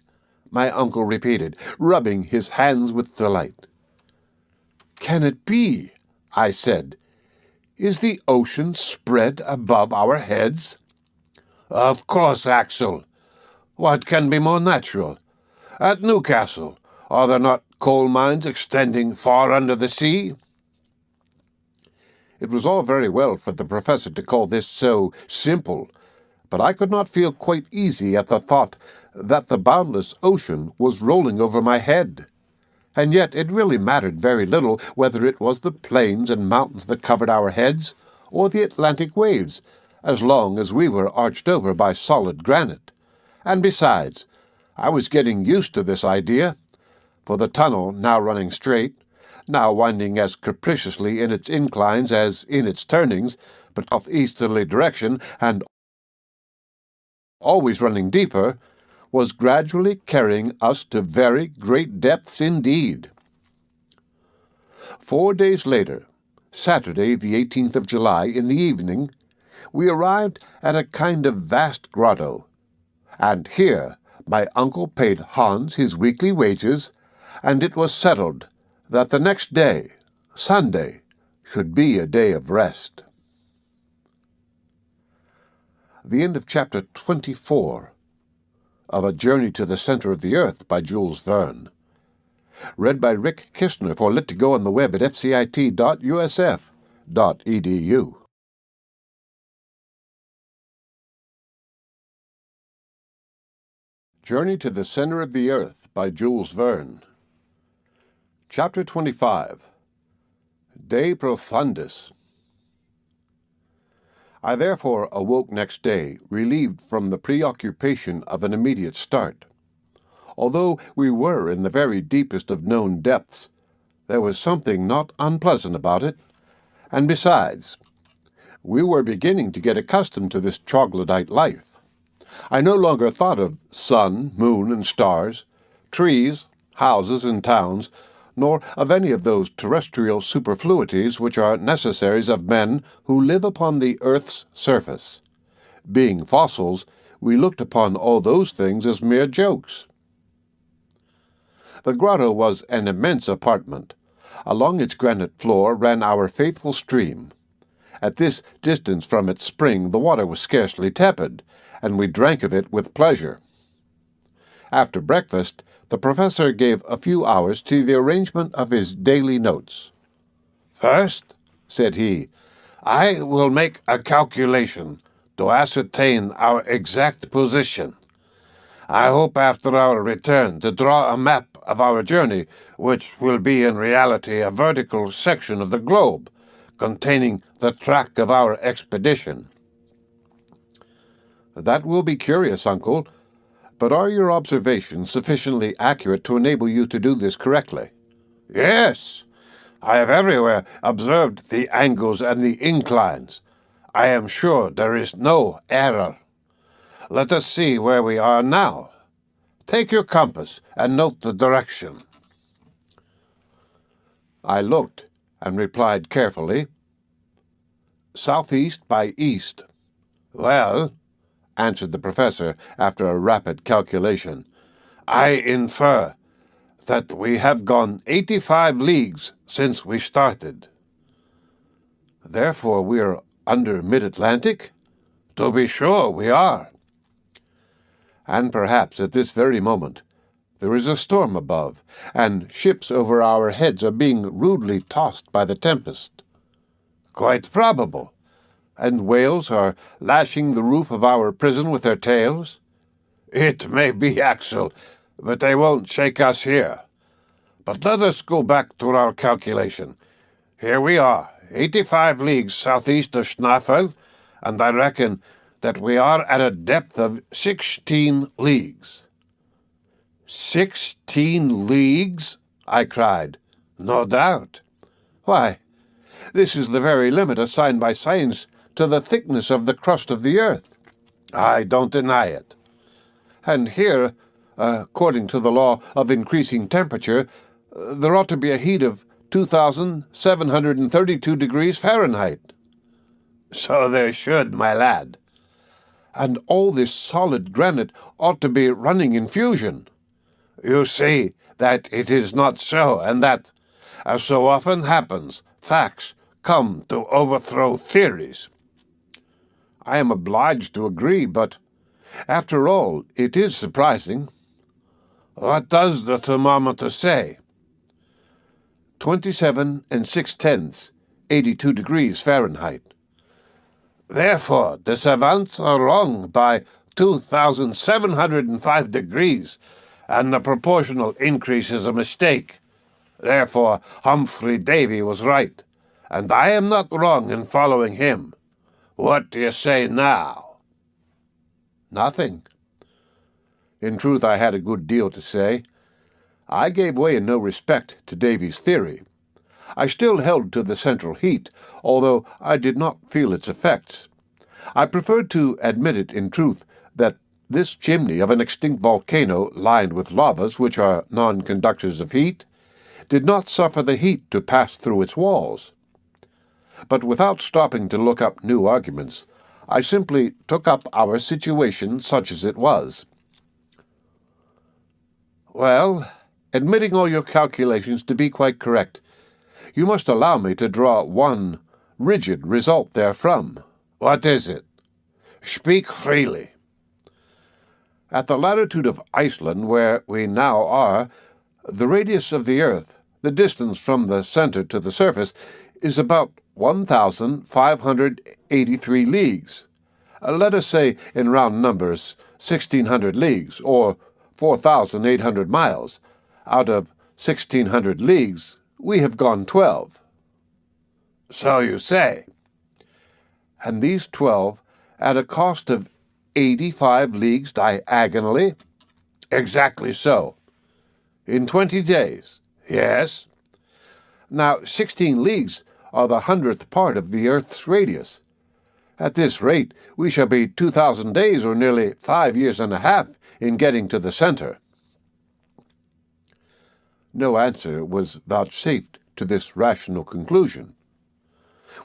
my uncle repeated, rubbing his hands with delight. "Can it be?" I said. "Is the ocean spread above our heads?" "Of course, Axel. What can be more natural? At Newcastle, are there not coal mines extending far under the sea?" It was all very well for the professor to call this so simple, but I could not feel quite easy at the thought that the boundless ocean was rolling over my head. And yet it really mattered very little whether it was the plains and mountains that covered our heads, or the Atlantic waves, as long as we were arched over by solid granite. And besides, I was getting used to this idea, for the tunnel, now running straight, now winding as capriciously in its inclines as in its turnings, but southeasterly direction, and always running deeper, was gradually carrying us to very great depths indeed. 4 days later, Saturday the 18th of July, in the evening, we arrived at a kind of vast grotto, and here my uncle paid Hans his weekly wages, and it was settled that the next day, Sunday, should be a day of rest. The end of chapter 24 of A Journey to the Center of the Earth by Jules Verne. Read by Rick Kistner for Lit2Go on the web at fcit.usf.edu. Journey to the Center of the Earth by Jules Verne. Chapter 25. De Profundus. I therefore awoke next day, relieved from the preoccupation of an immediate start. Although we were in the very deepest of known depths, there was something not unpleasant about it, and besides, we were beginning to get accustomed to this troglodyte life. I no longer thought of sun, moon, and stars, trees, houses, and towns, nor of any of those terrestrial superfluities which are necessaries of men who live upon the earth's surface. Being fossils, we looked upon all those things as mere jokes. The grotto was an immense apartment. Along its granite floor ran our faithful stream. At this distance from its spring the water was scarcely tepid, and we drank of it with pleasure. After breakfast, the professor gave a few hours to the arrangement of his daily notes. "First," said he, "I will make a calculation to ascertain our exact position. I hope after our return to draw a map of our journey, which will be in reality a vertical section of the globe, containing the track of our expedition." "That will be curious, uncle. But are your observations sufficiently accurate to enable you to do this correctly? Yes. I have everywhere observed the angles and the inclines. I am sure there is no error. Let us see where we are now. Take your compass and note the direction. I looked and replied carefully, southeast by east. Well, answered the professor after a rapid calculation, I infer that we have gone 85 leagues since we started. Therefore we are under mid-Atlantic? To be sure we are. And perhaps at this very moment there is a storm above, and ships over our heads are being rudely tossed by the tempest. Quite probable. And whales are lashing the roof of our prison with their tails? It may be, Axel, but they won't shake us here. But let us go back to our calculation. Here we are, 85 leagues southeast of Schnaffel, and I reckon that we are at a depth of 16 leagues. 16 leagues? I cried. No doubt. Why, this is the very limit assigned by science to the thickness of the crust of the earth. I don't deny it. And here, according to the law of increasing temperature, there ought to be a heat of 2,732 degrees Fahrenheit. So there should, my lad. And all this solid granite ought to be running in fusion. You see that it is not so, and that, as so often happens, facts come to overthrow theories. I am obliged to agree, but, after all, it is surprising. What does the thermometer say? 27 6/10, 82 degrees Fahrenheit. Therefore, the savants are wrong by 2,705 degrees, and the proportional increase is a mistake. Therefore, Humphrey Davy was right, and I am not wrong in following him. What do you say now? Nothing. In truth, I had a good deal to say. I gave way in no respect to Davy's theory. I still held to the central heat, although I did not feel its effects. I preferred to admit it in truth that this chimney of an extinct volcano lined with lavas, which are non-conductors of heat, did not suffer the heat to pass through its walls. But without stopping to look up new arguments, I simply took up our situation such as it was. Well, admitting all your calculations to be quite correct, you must allow me to draw one rigid result therefrom. What is it? Speak freely. At the latitude of Iceland, where we now are, the radius of the earth, the distance from the center to the surface, is about 1,583 leagues. Let us say, in round numbers, 1,600 leagues, or 4,800 miles. Out of 1,600 leagues, we have gone 12. So you say. And these 12 at a cost of 85 leagues diagonally? Exactly so. In 20 days? Yes. Now, 16 leagues are the 100th part of the Earth's radius. At this rate, we shall be 2,000 days, or nearly 5 years and a half, in getting to the center. No answer was vouchsafed to this rational conclusion.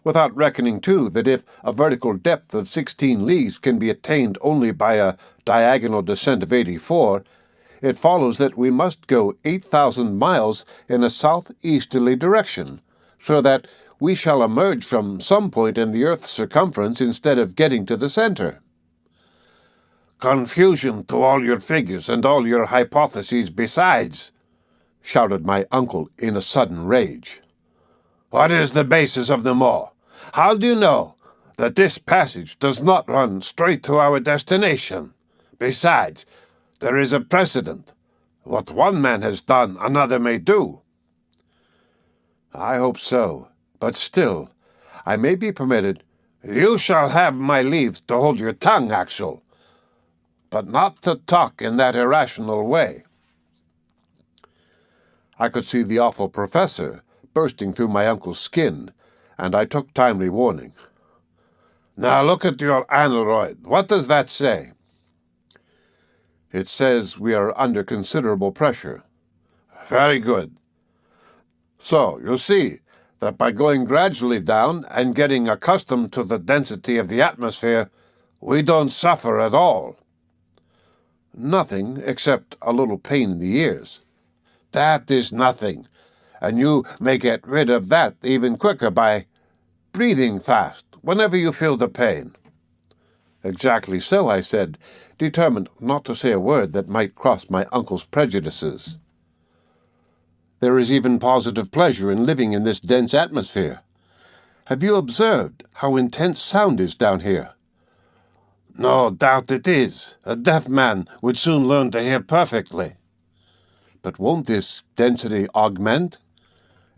Without reckoning, too, that if a vertical depth of 16 leagues can be attained only by a diagonal descent of 84, it follows that we must go 8,000 miles in a southeasterly direction, so that we shall emerge from some point in the Earth's circumference instead of getting to the center. Confusion to all your figures and all your hypotheses besides, shouted my uncle in a sudden rage. What is the basis of them all? How do you know that this passage does not run straight to our destination? Besides, there is a precedent. What one man has done, another may do. I hope so, but still, I may be permitted. You shall have my leave to hold your tongue, Axel. but not to talk in that irrational way. I could see the awful professor bursting through my uncle's skin, and I took timely warning. Now look at your aneroid. What does that say? It says we are under considerable pressure. Very good. So, you see that by going gradually down and getting accustomed to the density of the atmosphere, we don't suffer at all. Nothing except a little pain in the ears. That is nothing, and you may get rid of that even quicker by breathing fast whenever you feel the pain. Exactly so, I said, determined not to say a word that might cross my uncle's prejudices. There is even positive pleasure in living in this dense atmosphere. Have you observed how intense sound is down here? No doubt it is. A deaf man would soon learn to hear perfectly. But won't this density augment?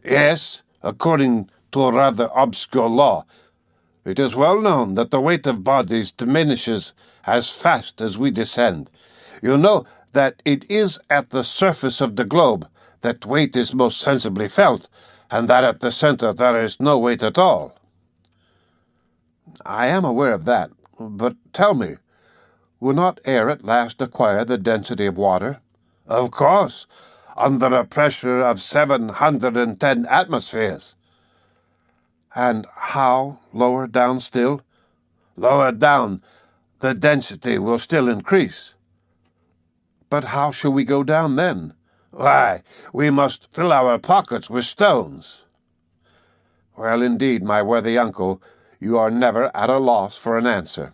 Yes, according to a rather obscure law. It is well known that the weight of bodies diminishes as fast as we descend. You know that it is at the surface of the globe that weight is most sensibly felt, and that at the center there is no weight at all. I am aware of that, but tell me, will not air at last acquire the density of water? Of course, under a pressure of 710 atmospheres. And how lower down still? Lower down, the density will still increase. But how shall we go down then? Why, we must fill our pockets with stones. Well, indeed, my worthy uncle, you are never at a loss for an answer.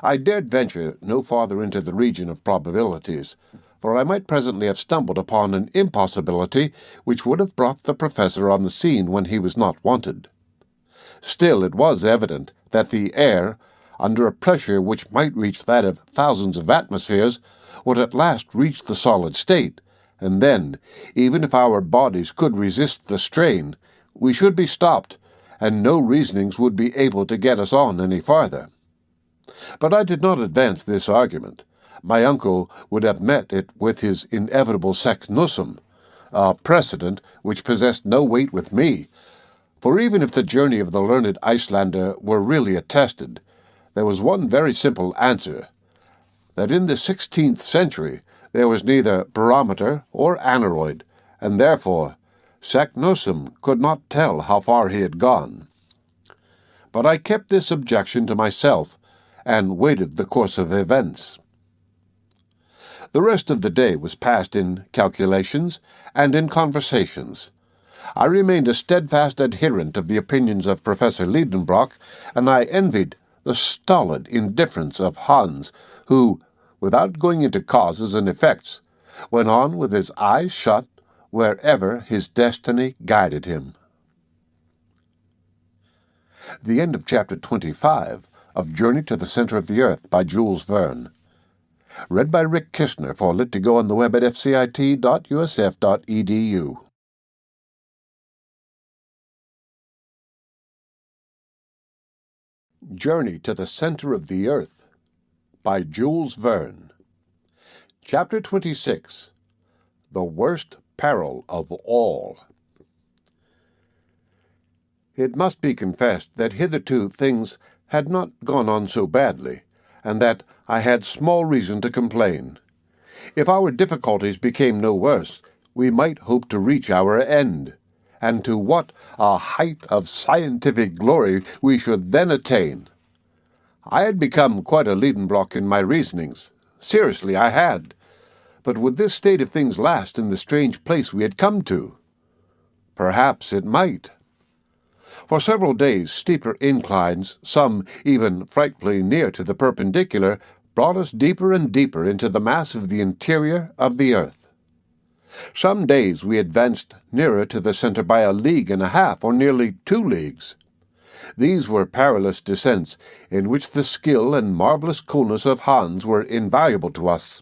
I dared venture no farther into the region of probabilities, for I might presently have stumbled upon an impossibility which would have brought the professor on the scene when he was not wanted. Still, it was evident that the air, under a pressure which might reach that of thousands of atmospheres, would at last reach the solid state, and then, even if our bodies could resist the strain, we should be stopped, and no reasonings would be able to get us on any farther. But I did not advance this argument. My uncle would have met it with his inevitable secnusum, a precedent which possessed no weight with me, for even if the journey of the learned Icelander were really attested, there was one very simple answer, that in the 16th century there was neither barometer or aneroid, and therefore secnusum could not tell how far he had gone. But I kept this objection to myself, and waited the course of events. The rest of the day was passed in calculations and in conversations. I remained a steadfast adherent of the opinions of Professor Liedenbrock, and I envied the stolid indifference of Hans, who, without going into causes and effects, went on with his eyes shut wherever his destiny guided him. The end of Chapter 25 of Journey to the Center of the Earth by Jules Verne. Read by Rick Kishner for Lit2Go on the web at fcit.usf.edu. Journey to the Center of the Earth by Jules Verne. Chapter 26. The Worst Peril of All. It must be confessed that hitherto things had not gone on so badly, and that I had small reason to complain. If our difficulties became no worse, we might hope to reach our end, and to what a height of scientific glory we should then attain. I had become quite a Liedenbrock in my reasonings. Seriously, I had. But would this state of things last in the strange place we had come to? Perhaps it might. For several days, steeper inclines, some even frightfully near to the perpendicular, brought us deeper and deeper into the mass of the interior of the earth. Some days we advanced nearer to the center by 1.5 leagues, or nearly 2 leagues. These were perilous descents, in which the skill and marvelous coolness of Hans were invaluable to us.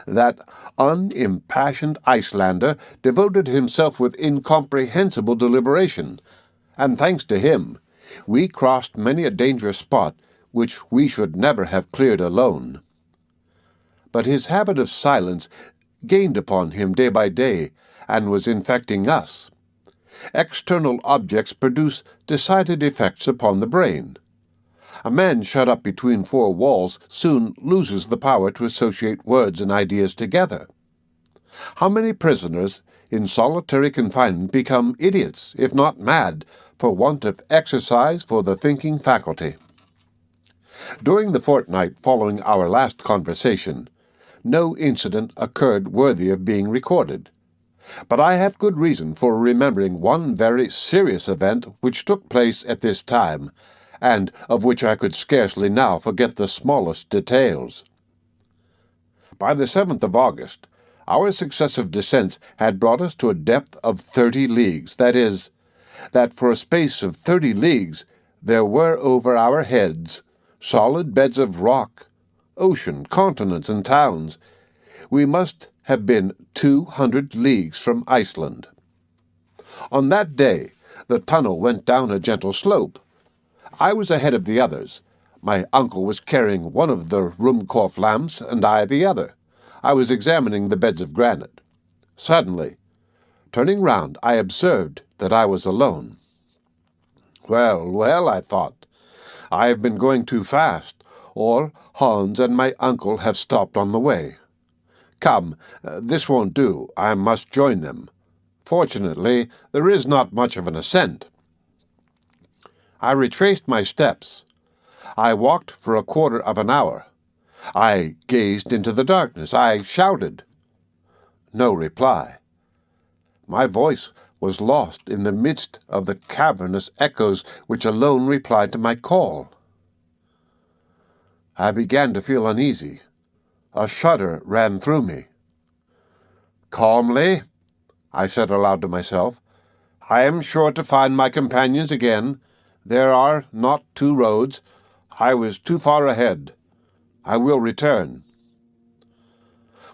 That unimpassioned Icelander devoted himself with incomprehensible deliberation, and thanks to him, we crossed many a dangerous spot which we should never have cleared alone. But his habit of silence gained upon him day by day, and was infecting us. External objects produce decided effects upon the brain. A man shut up between four walls soon loses the power to associate words and ideas together. How many prisoners in solitary confinement become idiots, if not mad, for want of exercise for the thinking faculty? During the fortnight following our last conversation, no incident occurred worthy of being recorded. But I have good reason for remembering one very serious event which took place at this time, and of which I could scarcely now forget the smallest details. By the 7th of August, our successive descents had brought us to a depth of 30 leagues, that is, that for a space of 30 leagues there were over our heads solid beds of rock, ocean, continents, and towns. We must have been 200 leagues from Iceland. On that day, the tunnel went down a gentle slope. I was ahead of the others. My uncle was carrying one of the Ruhmkorff lamps, and I the other. I was examining the beds of granite. Suddenly, turning round, I observed that I was alone. Well, well, I thought, I have been going too fast, or Hans and my uncle have stopped on the way. Come, this won't do. I must join them. Fortunately, there is not much of an ascent. I retraced my steps. I walked for a quarter of an hour. I gazed into the darkness. I shouted. No reply. My voice was lost in the midst of the cavernous echoes which alone replied to my call. I began to feel uneasy. A shudder ran through me. Calmly, I said aloud to myself, I am sure to find my companions again. There are not two roads. I was too far ahead. I will return.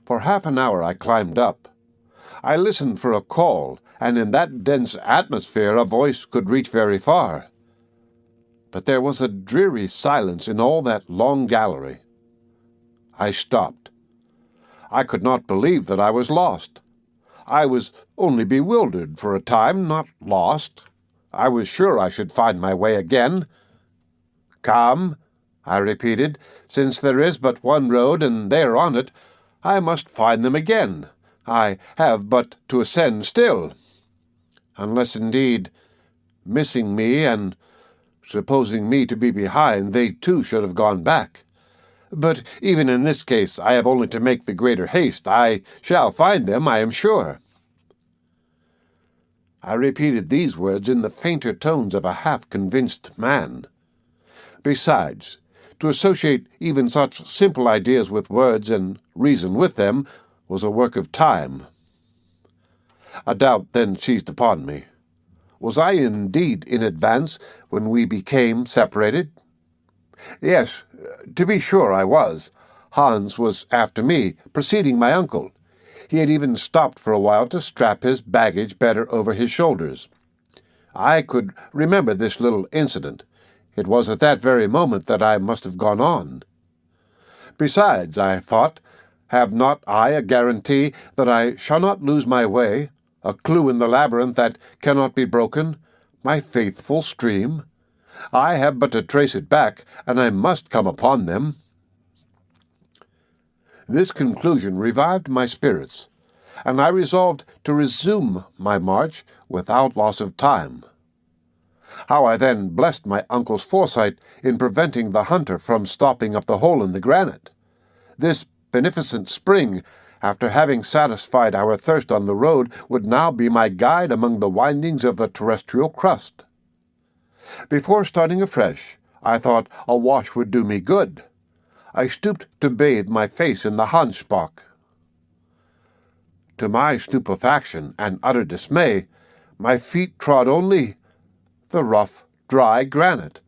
For half an hour I climbed up. I listened for a call, and in that dense atmosphere a voice could reach very far. But there was a dreary silence in all that long gallery. I stopped. I could not believe that I was lost. I was only bewildered for a time, not lost. I was sure I should find my way again. Come, I repeated, since there is but one road and they are on it, I must find them again. I have but to ascend still. Unless, indeed, missing me and supposing me to be behind, they too should have gone back. But even in this case I have only to make the greater haste. I shall find them, I am sure. I repeated these words in the fainter tones of a half-convinced man. Besides, to associate even such simple ideas with words and reason with them was a work of time. A doubt then seized upon me. Was I indeed in advance when we became separated? Yes, to be sure I was. Hans was after me, preceding my uncle. He had even stopped for a while to strap his baggage better over his shoulders. I could remember this little incident. It was at that very moment that I must have gone on. Besides, I thought, have not I a guarantee that I shall not lose my way, a clue in the labyrinth that cannot be broken, my faithful stream? I have but to trace it back, and I must come upon them. This conclusion revived my spirits, and I resolved to resume my march without loss of time. How I then blessed my uncle's foresight in preventing the hunter from stopping up the hole in the granite. This beneficent spring, after having satisfied our thirst on the road, would now be my guide among the windings of the terrestrial crust. Before starting afresh, I thought a wash would do me good. I stooped to bathe my face in the Hansbach. To my stupefaction and utter dismay, my feet trod only the rough, dry granite.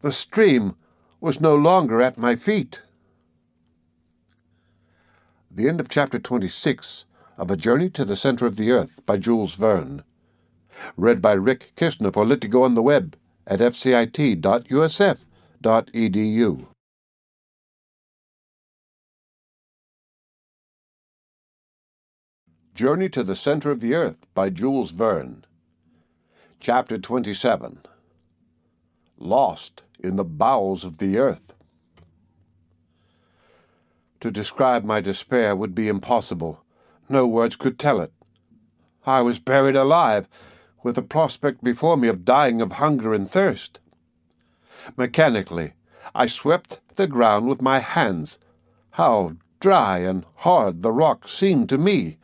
The stream was no longer at my feet. The end of Chapter 26 of A Journey to the Center of the Earth by Jules Verne. Read by Rick Kishner for Lit2Go on the web at fcit.usf.edu. audiobook.edu. Journey to the Center of the Earth by Jules Verne. Chapter 27. Lost in the Bowels of the Earth. To describe my despair would be impossible. No words could tell it. I was buried alive, with the prospect before me of dying of hunger and thirst. Mechanically, I swept the ground with my hands. How dry and hard the rock seemed to me!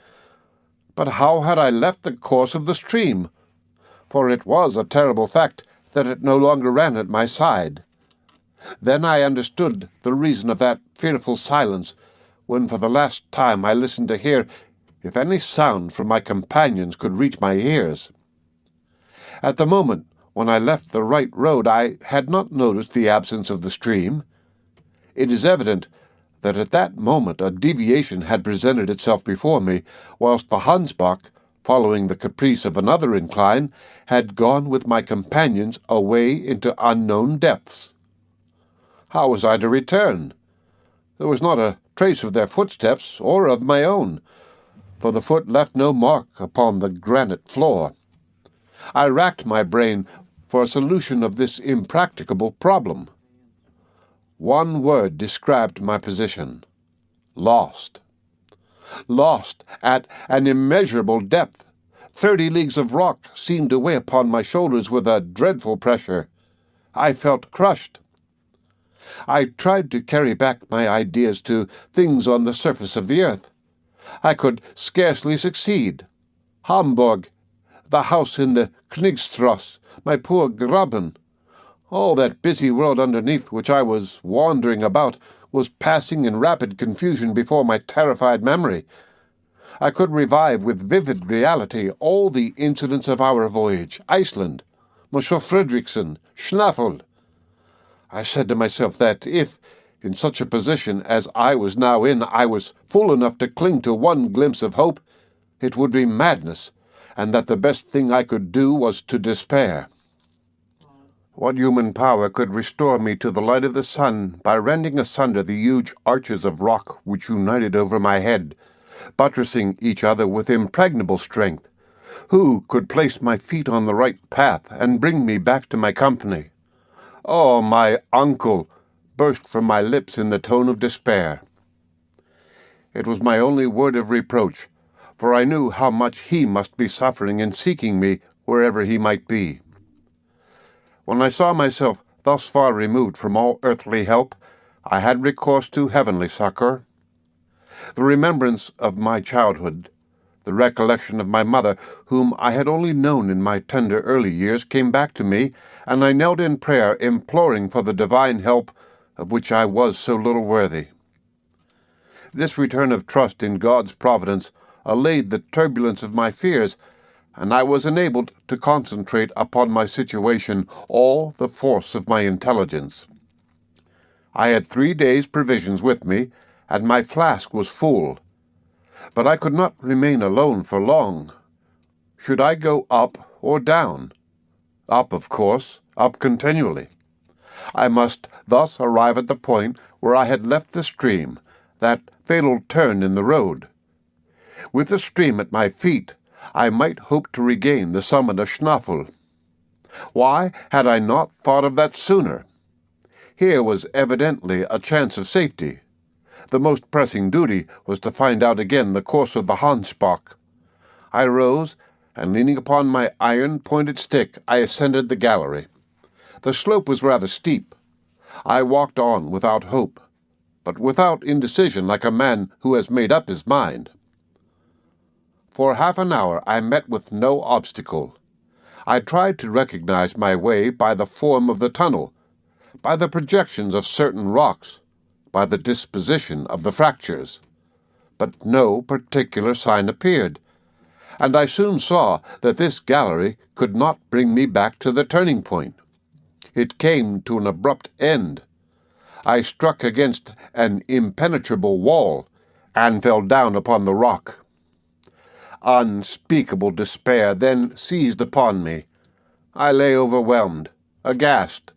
But how had I left the course of the stream? For it was a terrible fact that it no longer ran at my side. Then I understood the reason of that fearful silence, when for the last time I listened to hear if any sound from my companions could reach my ears. At the moment when I left the right road, I had not noticed the absence of the stream. It is evident that at that moment a deviation had presented itself before me, whilst the Hansbach, following the caprice of another incline, had gone with my companions away into unknown depths. How was I to return? There was not a trace of their footsteps or of my own, for the foot left no mark upon the granite floor. I racked my brain for a solution of this impracticable problem. One word described my position: lost. Lost at an immeasurable depth. 30 leagues of rock seemed to weigh upon my shoulders with a dreadful pressure. I felt crushed. I tried to carry back my ideas to things on the surface of the earth. I could scarcely succeed. Hamburg, the house in the Knigstrasse, my poor Graben. All that busy world underneath which I was wandering about was passing in rapid confusion before my terrified memory. I could revive with vivid reality all the incidents of our voyage: Iceland, Monsieur Frederickson, Schnaffel. I said to myself that if, in such a position as I was now in, I was fool enough to cling to one glimpse of hope, it would be madness, and that the best thing I could do was to despair. What human power could restore me to the light of the sun by rending asunder the huge arches of rock which united over my head, buttressing each other with impregnable strength? Who could place my feet on the right path and bring me back to my company? "Oh, my uncle!" burst from my lips in the tone of despair. It was my only word of reproach, for I knew how much he must be suffering in seeking me wherever he might be. When I saw myself thus far removed from all earthly help, I had recourse to heavenly succor. The remembrance of my childhood, the recollection of my mother, whom I had only known in my tender early years, came back to me, and I knelt in prayer, imploring for the divine help of which I was so little worthy. This return of trust in God's providence allayed the turbulence of my fears, and I was enabled to concentrate upon my situation all the force of my intelligence. I had 3 days' provisions with me, and my flask was full. But I could not remain alone for long. Should I go up or down? Up, of course, up continually. I must thus arrive at the point where I had left the stream, that fatal turn in the road. With the stream at my feet, I might hope to regain the summit of Schnaffel. Why had I not thought of that sooner? Here was evidently a chance of safety. The most pressing duty was to find out again the course of the Hansbach. I rose, and leaning upon my iron-pointed stick, I ascended the gallery. The slope was rather steep. I walked on without hope, but without indecision, like a man who has made up his mind. For half an hour I met with no obstacle. I tried to recognize my way by the form of the tunnel, by the projections of certain rocks, by the disposition of the fractures. But no particular sign appeared, and I soon saw that this gallery could not bring me back to the turning point. It came to an abrupt end. I struck against an impenetrable wall, and fell down upon the rock. Unspeakable despair then seized upon me. I lay overwhelmed, aghast.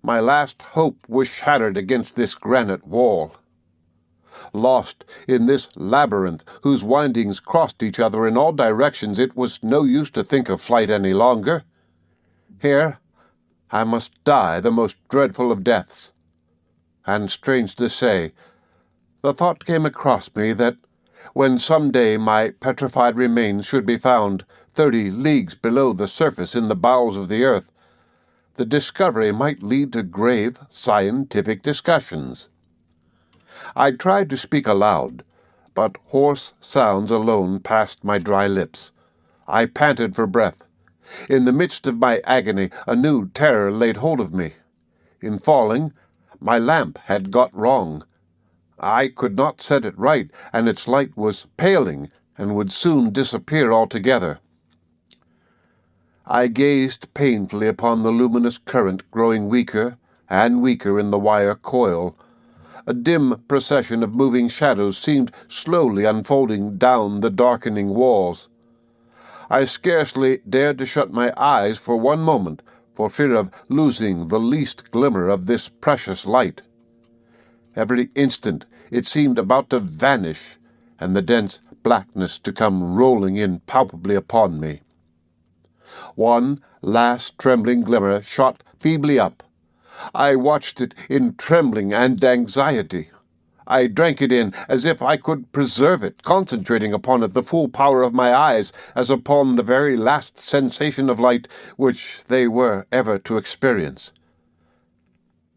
My last hope was shattered against this granite wall. Lost in this labyrinth whose windings crossed each other in all directions, it was no use to think of flight any longer. Here I must die the most dreadful of deaths. And strange to say, the thought came across me that when some day my petrified remains should be found 30 leagues below the surface in the bowels of the earth, the discovery might lead to grave scientific discussions. I tried to speak aloud, but hoarse sounds alone passed my dry lips. I panted for breath. In the midst of my agony, a new terror laid hold of me. In falling, my lamp had got wrong. I could not set it right, and its light was paling and would soon disappear altogether. I gazed painfully upon the luminous current growing weaker and weaker in the wire coil. A dim procession of moving shadows seemed slowly unfolding down the darkening walls. I scarcely dared to shut my eyes for one moment, for fear of losing the least glimmer of this precious light. Every instant it seemed about to vanish, and the dense blackness to come rolling in palpably upon me. One last trembling glimmer shot feebly up. I watched it in trembling and anxiety. I drank it in as if I could preserve it, concentrating upon it the full power of my eyes as upon the very last sensation of light which they were ever to experience.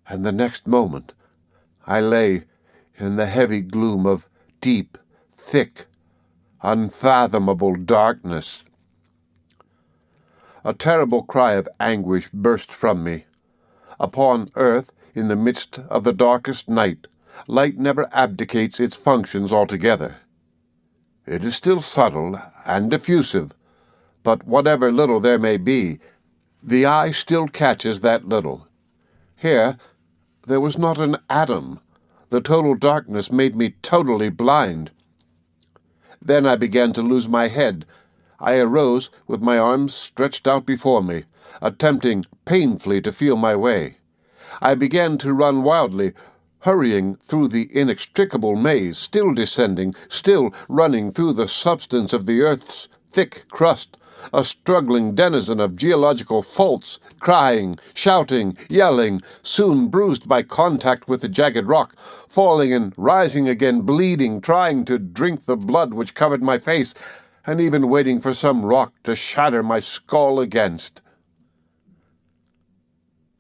And the next moment I lay in the heavy gloom of deep, thick, unfathomable darkness. A terrible cry of anguish burst from me. Upon earth, in the midst of the darkest night, light never abdicates its functions altogether. It is still subtle and diffusive, but whatever little there may be, the eye still catches that little. Here, there was not an atom. The total darkness made me totally blind. Then I began to lose my head. I arose with my arms stretched out before me, attempting painfully to feel my way. I began to run wildly, hurrying through the inextricable maze, still descending, still running through the substance of the earth's thick crust, a struggling denizen of geological faults, crying, shouting, yelling, soon bruised by contact with the jagged rock, falling and rising again, bleeding, trying to drink the blood which covered my face, and even waiting for some rock to shatter my skull against.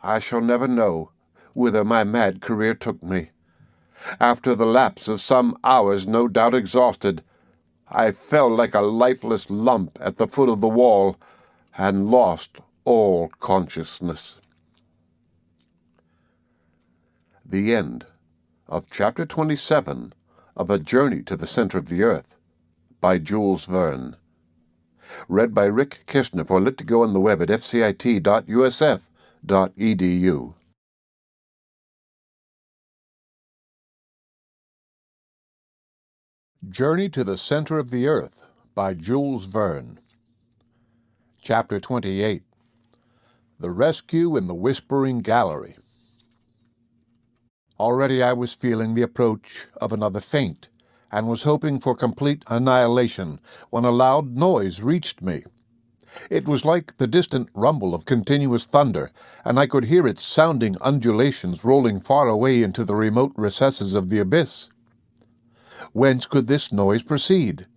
I shall never know whither my mad career took me. After the lapse of some hours, no doubt exhausted, I fell like a lifeless lump at the foot of the wall and lost all consciousness. The end of Chapter 27 of A Journey to the Center of the Earth by Jules Verne. Read by Rick Kishner for Lit2Go on the web at fcit.usf.edu. Journey to the Center of the Earth by Jules Verne. Chapter 28. The Rescue in the Whispering Gallery. Already I was feeling the approach of another faint, and was hoping for complete annihilation when a loud noise reached me. It was like the distant rumble of continuous thunder, and I could hear its sounding undulations rolling far away into the remote recesses of the abyss. Whence could this noise proceed?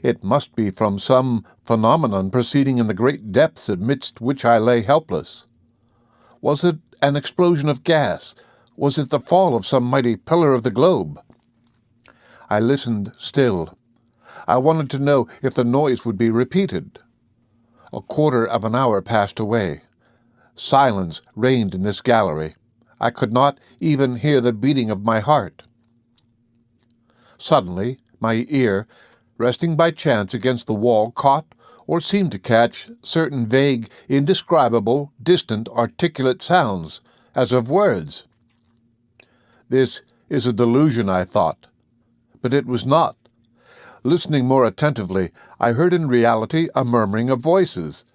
It must be from some phenomenon proceeding in the great depths amidst which I lay helpless. Was it an explosion of gas? Was it the fall of some mighty pillar of the globe? I listened still. I wanted to know if the noise would be repeated. A quarter of an hour passed away. Silence reigned in this gallery. I could not even hear the beating of my heart. Suddenly, my ear, resting by chance against the wall, caught, or seemed to catch, certain vague, indescribable, distant, articulate sounds, as of words. This is a delusion, I thought. But it was not. Listening more attentively, I heard in reality a murmuring of voices.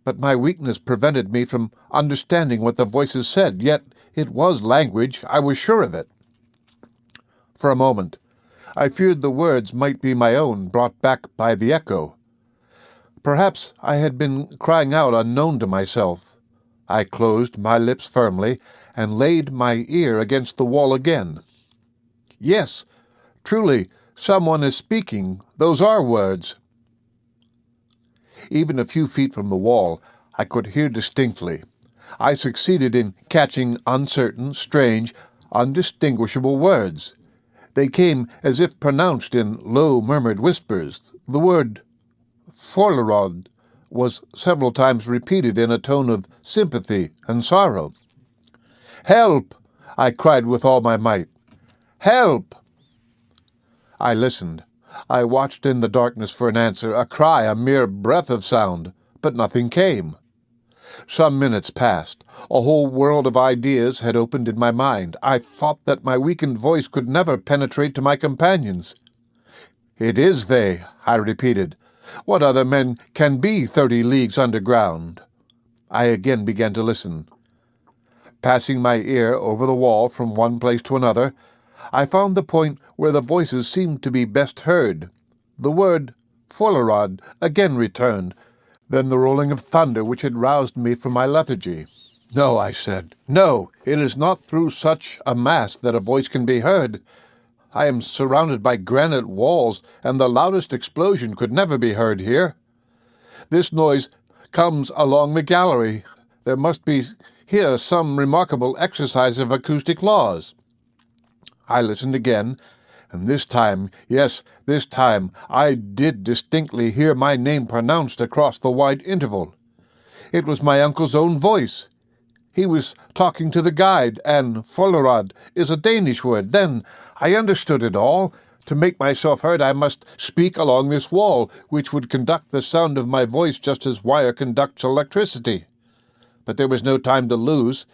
but my weakness prevented me from understanding what the voices said, yet it was language, I was sure of it. For a moment, I feared the words might be my own, brought back by the echo. Perhaps I had been crying out unknown to myself. I closed my lips firmly and laid my ear against the wall again. Yes, truly, someone is speaking. Those are words. Even a few feet from the wall, I could hear distinctly. I succeeded in catching uncertain, strange, undistinguishable words. They came as if pronounced in low, murmured whispers. The word "forlerod" was several times repeated in a tone of sympathy and sorrow. "Help!" I cried with all my might. "Help!" I listened. I watched in the darkness for an answer, a cry, a mere breath of sound, but nothing came. Some minutes passed. A whole world of ideas had opened in my mind. I thought that my weakened voice could never penetrate to my companions. "It is they," I repeated. "What other men can be 30 leagues underground?" I again began to listen. Passing my ear over the wall from one place to another, I found the point where the voices seemed to be best heard. The word "forlerod" again returned, then the rolling of thunder which had roused me from my lethargy. "No," I said. "No, it is not through such a mass that a voice can be heard. I am surrounded by granite walls, and the loudest explosion could never be heard here. This noise comes along the gallery. There must be here some remarkable exercise of acoustic laws." I listened again, and this time, yes, this time, I did distinctly hear my name pronounced across the wide interval. It was my uncle's own voice. He was talking to the guide, and "forlerod" is a Danish word. Then I understood it all. To make myself heard, I must speak along this wall, which would conduct the sound of my voice just as wire conducts electricity. But there was no time to lose.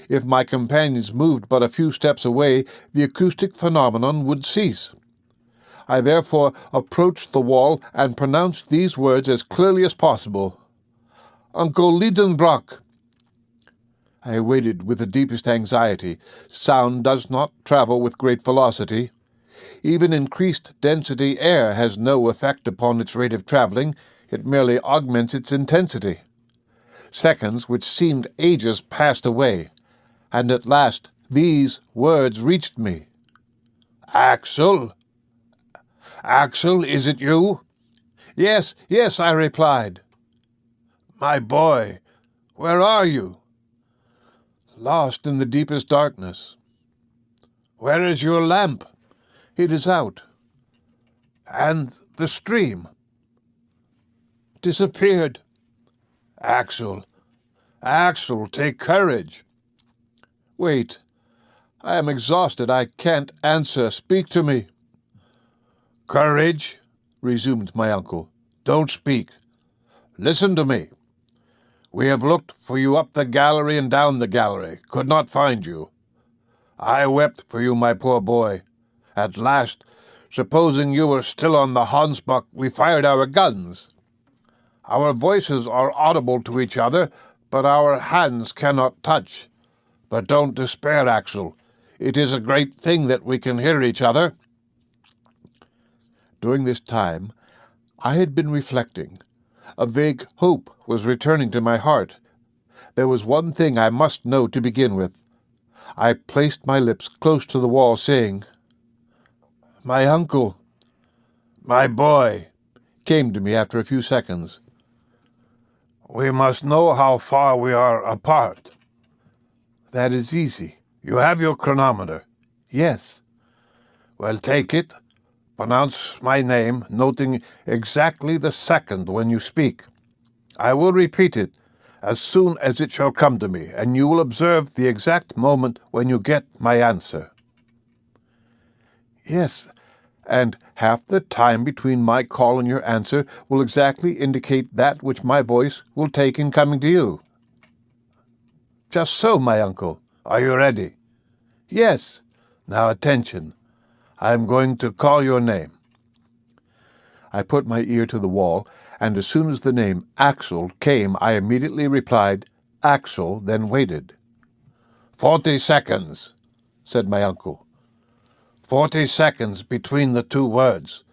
If my companions moved but a few steps away, the acoustic phenomenon would cease. I therefore approached the wall and pronounced these words as clearly as possible. "Uncle Liedenbrock." I waited with the deepest anxiety. Sound does not travel with great velocity. Even increased density air has no effect upon its rate of traveling. It merely augments its intensity. Seconds, which seemed ages, passed away, and at last these words reached me. "Axel? Axel, is it you?" "Yes, yes," I replied. "My boy, where are you?" "Lost in the deepest darkness." "Where is your lamp?" "It is out." "And the stream?" "Disappeared." "Axel, Axel, take courage." "Wait. I am exhausted. I can't answer. Speak to me." "Courage," resumed my uncle. "Don't speak. Listen to me. We have looked for you up the gallery and down the gallery, could not find you. I wept for you, my poor boy. At last, supposing you were still on the Hansbach, we fired our guns. Our voices are audible to each other, but our hands cannot touch. But don't despair, Axel. It is a great thing that we can hear each other." During this time, I had been reflecting. A vague hope was returning to my heart. There was one thing I must know to begin with. I placed my lips close to the wall, saying, "My uncle." "My boy," came to me after a few seconds. "We must know how far we are apart." "That is easy." "You have your chronometer?" "Yes." "Well, take it. Pronounce my name, noting exactly the second when you speak. I will repeat it as soon as it shall come to me, and you will observe the exact moment when you get my answer." "Yes, and half the time between my call and your answer will exactly indicate that which my voice will take in coming to you." "Just so, my uncle. Are you ready?" "Yes." "Now attention. I am going to call your name." I put my ear to the wall, and as soon as the name Axel came, I immediately replied, Axel, then waited. 40 seconds, said my uncle. 40 seconds between the two words,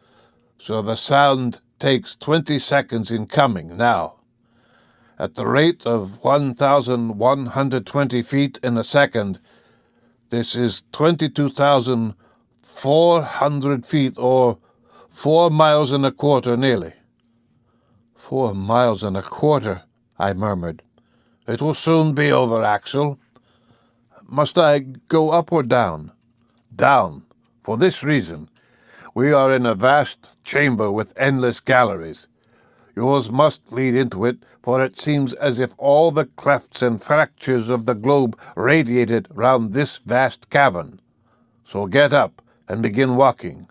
so the sound takes 20 seconds in coming now. At the rate of 1,120 feet in a second, this is 22,400 feet, or 4 miles and a quarter nearly. 4 miles and a quarter, I murmured. It will soon be over, Axel. Must I go up or down? Down, for this reason. We are in a vast chamber with endless galleries. Yours must lead into it, for it seems as if all the clefts and fractures of the globe radiated round this vast cavern. So get up and begin walking.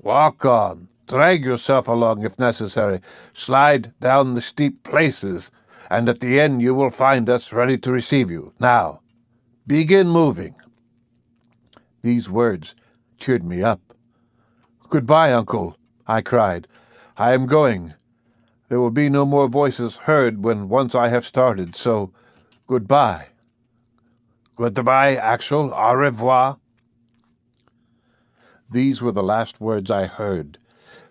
Walk on. Drag yourself along if necessary. Slide down the steep places, and at the end you will find us ready to receive you. Now, begin moving. These words cheered me up. Goodbye, Uncle, I cried. I am going. There will be no more voices heard when once I have started, so goodbye. Goodbye, Axel. Au revoir. These were the last words I heard.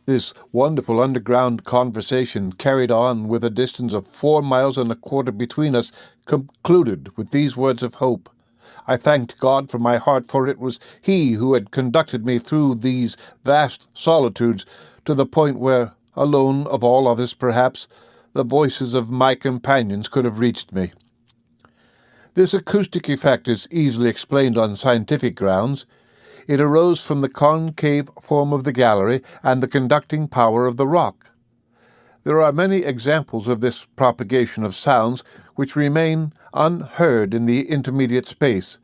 This wonderful underground conversation, carried on with a distance of 4 miles and a quarter between us, concluded with these words of hope. I thanked God from my heart, for it was He who had conducted me through these vast solitudes to the point where, alone of all others perhaps, the voices of my companions could have reached me. This acoustic effect is easily explained on scientific grounds. It arose from the concave form of the gallery and the conducting power of the rock. There are many examples of this propagation of sounds which remain unheard in the intermediate space.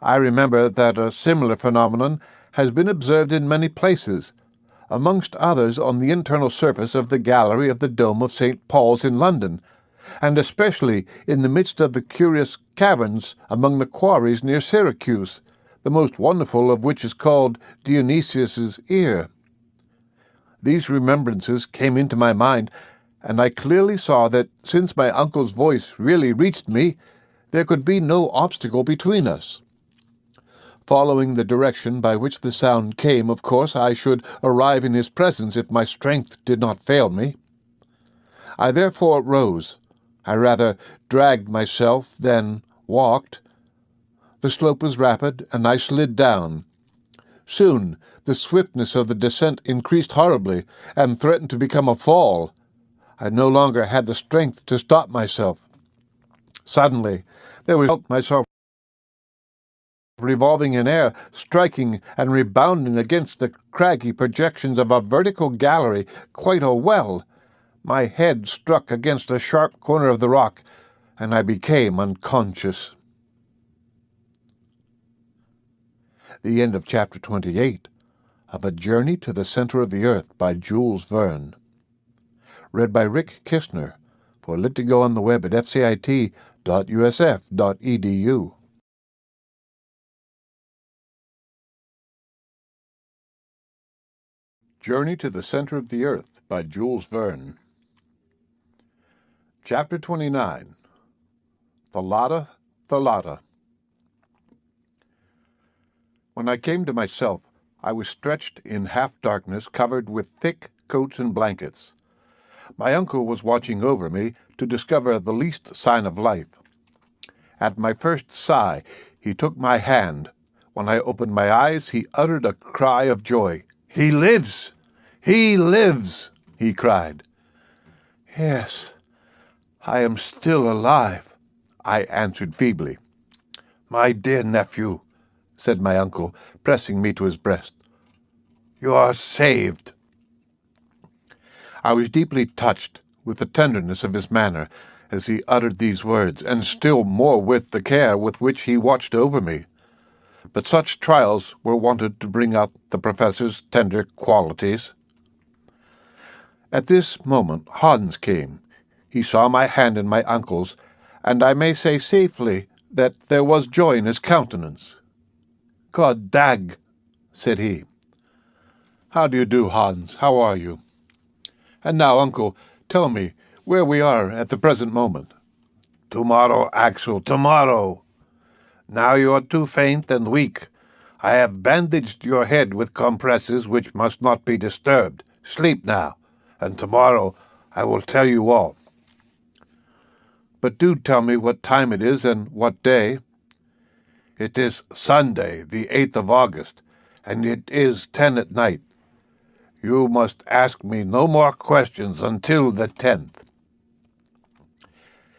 I remember that a similar phenomenon has been observed in many places, amongst others on the internal surface of the gallery of the Dome of St. Paul's in London, and especially in the midst of the curious caverns among the quarries near Syracuse, the most wonderful of which is called Dionysius's Ear. These remembrances came into my mind, and I clearly saw that since my uncle's voice really reached me, there could be no obstacle between us. Following the direction by which the sound came, of course, I should arrive in his presence if my strength did not fail me. I therefore rose. I rather dragged myself than walked. The slope was rapid, and I slid down. Soon the swiftness of the descent increased horribly, and threatened to become a fall. I no longer had the strength to stop myself. Suddenly I felt myself revolving in air, striking and rebounding against the craggy projections of a vertical gallery quite a well. My head struck against a sharp corner of the rock, and I became unconscious. The end of Chapter 28 of A Journey to the Center of the Earth by Jules Verne. Read by Rick Kistner for Lit to Go on the web at fcit.usf.edu. Journey to the Center of the Earth by Jules Verne. Chapter 29. Thalata, Thalata. When I came to myself, I was stretched in half-darkness, covered with thick coats and blankets. My uncle was watching over me to discover the least sign of life. At my first sigh, he took my hand. When I opened my eyes, he uttered a cry of joy. "He lives! He lives!" he cried. "Yes, I am still alive," I answered feebly. "My dear nephew," said my uncle, pressing me to his breast, "you are saved." I was deeply touched with the tenderness of his manner as he uttered these words, and still more with the care with which he watched over me. But such trials were wanted to bring out the professor's tender qualities. At this moment Hans came. He saw my hand in my uncle's, and I may say safely that there was joy in his countenance. "God dag," said he. "How do you do, Hans? How are you?" And now, uncle, tell me where we are at the present moment.
Tomorrow, Axel, tomorrow. Now you are too faint and weak. I have bandaged your head with compresses which must not be disturbed. Sleep now, and tomorrow I will tell you all.
But do tell me what time it is and what day.
It is Sunday, the 8th of August, and it is 10 at night. You must ask me no more questions until the 10th.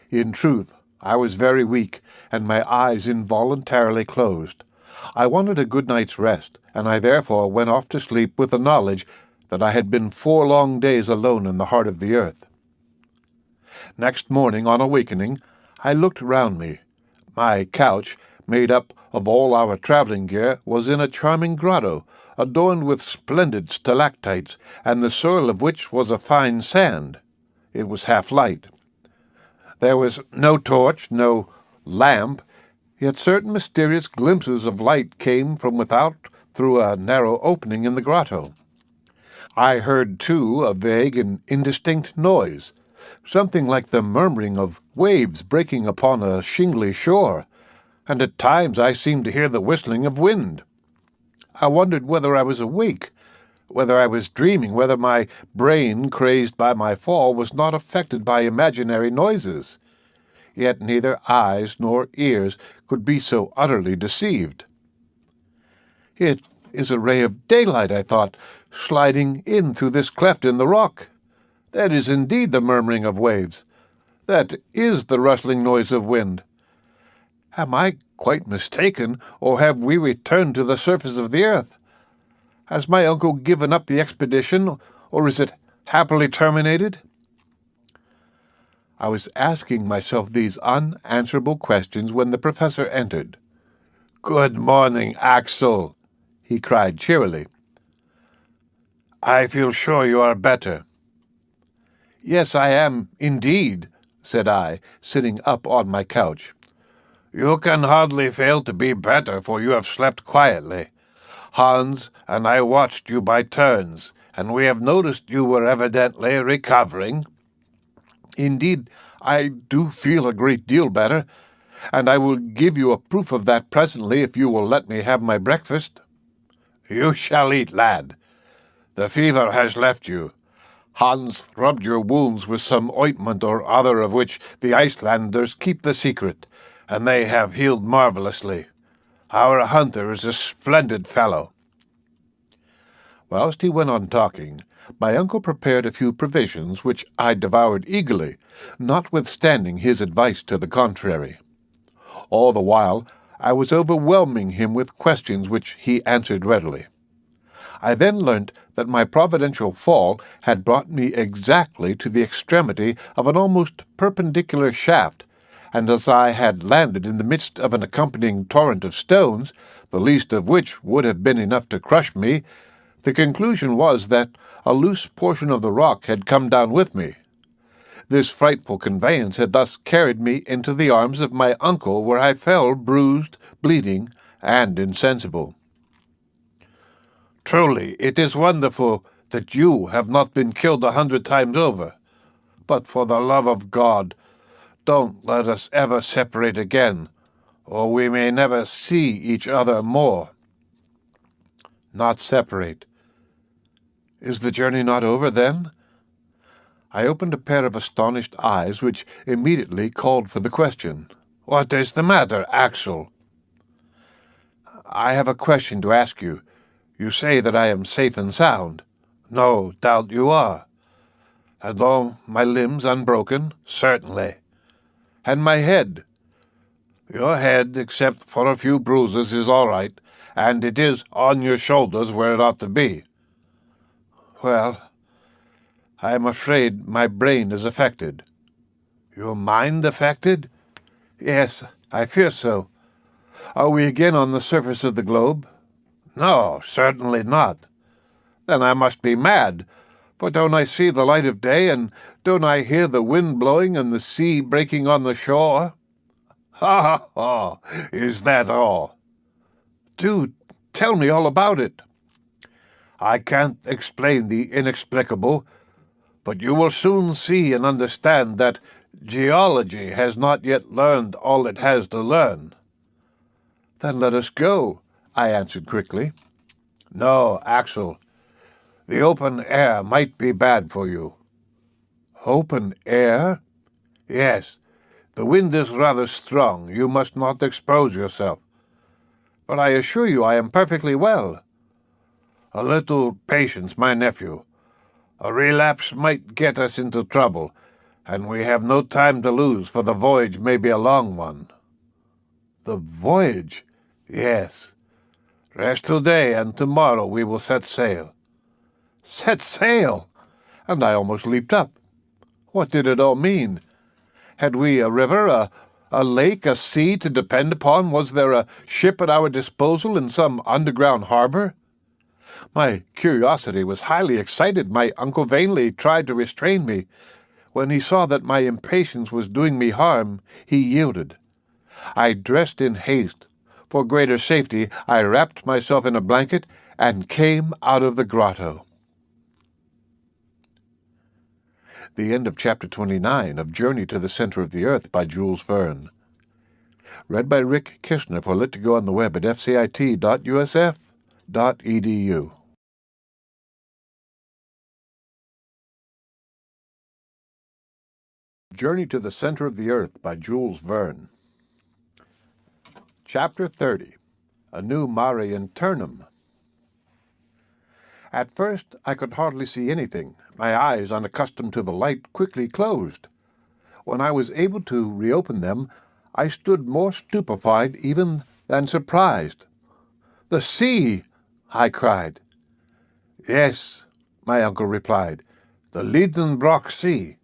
In truth, I was very weak, and my eyes involuntarily closed. I wanted a good night's rest, and I therefore went off to sleep with the knowledge that I had been 4 long days alone in the heart of the earth. Next morning, on awakening, I looked round me. My couch, made up of all our travelling gear, was in a charming grotto, adorned with splendid stalactites, and the soil of which was a fine sand. It was half light. There was no torch, no lamp, yet certain mysterious glimpses of light came from without through a narrow opening in the grotto. I heard, too, a vague and indistinct noise, something like the murmuring of waves breaking upon a shingly shore, and at times I seemed to hear the whistling of wind. I wondered whether I was awake, whether I was dreaming, whether my brain, crazed by my fall, was not affected by imaginary noises. Yet neither eyes nor ears could be so utterly deceived. It is a ray of daylight, I thought, sliding in through this cleft in the rock. That is indeed the murmuring of waves. That is the rustling noise of wind. Am I quite mistaken, or have we returned to the surface of the earth? Has my uncle given up the expedition, or is it happily terminated? I was asking myself these unanswerable questions when the professor entered.
"Good morning, Axel," he cried cheerily. "I feel sure you are better."
"Yes, I am, indeed," said I, sitting up on my couch.
"You can hardly fail to be better, for you have slept quietly. Hans and I watched you by turns, and we have noticed you were evidently recovering."
"Indeed, I do feel a great deal better, and I will give you a proof of that presently if you will let me have my breakfast."
"You shall eat, lad. The fever has left you. Hans rubbed your wounds with some ointment or other of which the Icelanders keep the secret, and they have healed marvelously. Our hunter is a splendid fellow."
Whilst he went on talking, my uncle prepared a few provisions, which I devoured eagerly, notwithstanding his advice to the contrary. All the while I was overwhelming him with questions which he answered readily. I then learnt that my providential fall had brought me exactly to the extremity of an almost perpendicular shaft, and as I had landed in the midst of an accompanying torrent of stones, the least of which would have been enough to crush me, the conclusion was that a loose portion of the rock had come down with me. This frightful conveyance had thus carried me into the arms of my uncle, where I fell bruised, bleeding, and insensible.
"Truly, it is wonderful that you have not been killed 100 times over. But for the love of God, don't let us ever separate again, or we may never see each other more."
Not separate. Is the journey not over, then? I opened a pair of astonished eyes, which immediately called for the question.
"What is the matter, Axel?"
"I have a question to ask you. You say that I am safe and sound."
"No doubt you are."
"And all my limbs unbroken?"
"Certainly."
"And my head?"
"Your head, except for a few bruises, is all right, and it is on your shoulders where it ought to be."
"Well, I am afraid my brain is affected."
"Your mind affected?"
"Yes, I fear so. Are we again on the surface of the globe?"
"No, certainly not."
"Then I must be mad, for don't I see the light of day, and don't I hear the wind blowing and the sea breaking on the shore?"
"Ha, ha, ha! Is that all?"
"Do tell me all about it."
"I can't explain the inexplicable, But you will soon see and understand that geology has not yet learned all it has to learn."
"Then let us go," I answered quickly.
"No, Axel. The open air might be bad for you."
"Open air?"
"Yes. The wind is rather strong. You must not expose yourself."
"But I assure you I am perfectly well."
"A little patience, my nephew. A relapse might get us into trouble, and we have no time to lose, for the voyage may be a long one."
"The voyage?"
"Yes. Rest today, and tomorrow we will set sail."
Set sail? And I almost leaped up. What did it all mean? Had we a river, a lake, a sea to depend upon? Was there a ship at our disposal in some underground harbor? My curiosity was highly excited. My uncle vainly tried to restrain me. When he saw that my impatience was doing me harm, he yielded. I dressed in haste. For greater safety, I wrapped myself in a blanket and came out of the grotto. The end of Chapter 29 of Journey to the Center of the Earth by Jules Verne. Read by Rick Kishner for Lit to Go on the web at fcit.usf.edu. Journey to the Center of the Earth by Jules Verne. Chapter 30. A New Mare Internum. At first I could hardly see anything. My eyes, unaccustomed to the light, quickly closed. When I was able to reopen them, I stood more stupefied even than surprised. "The sea!" I cried.
"Yes," my uncle replied, "the Liedenbrock Sea,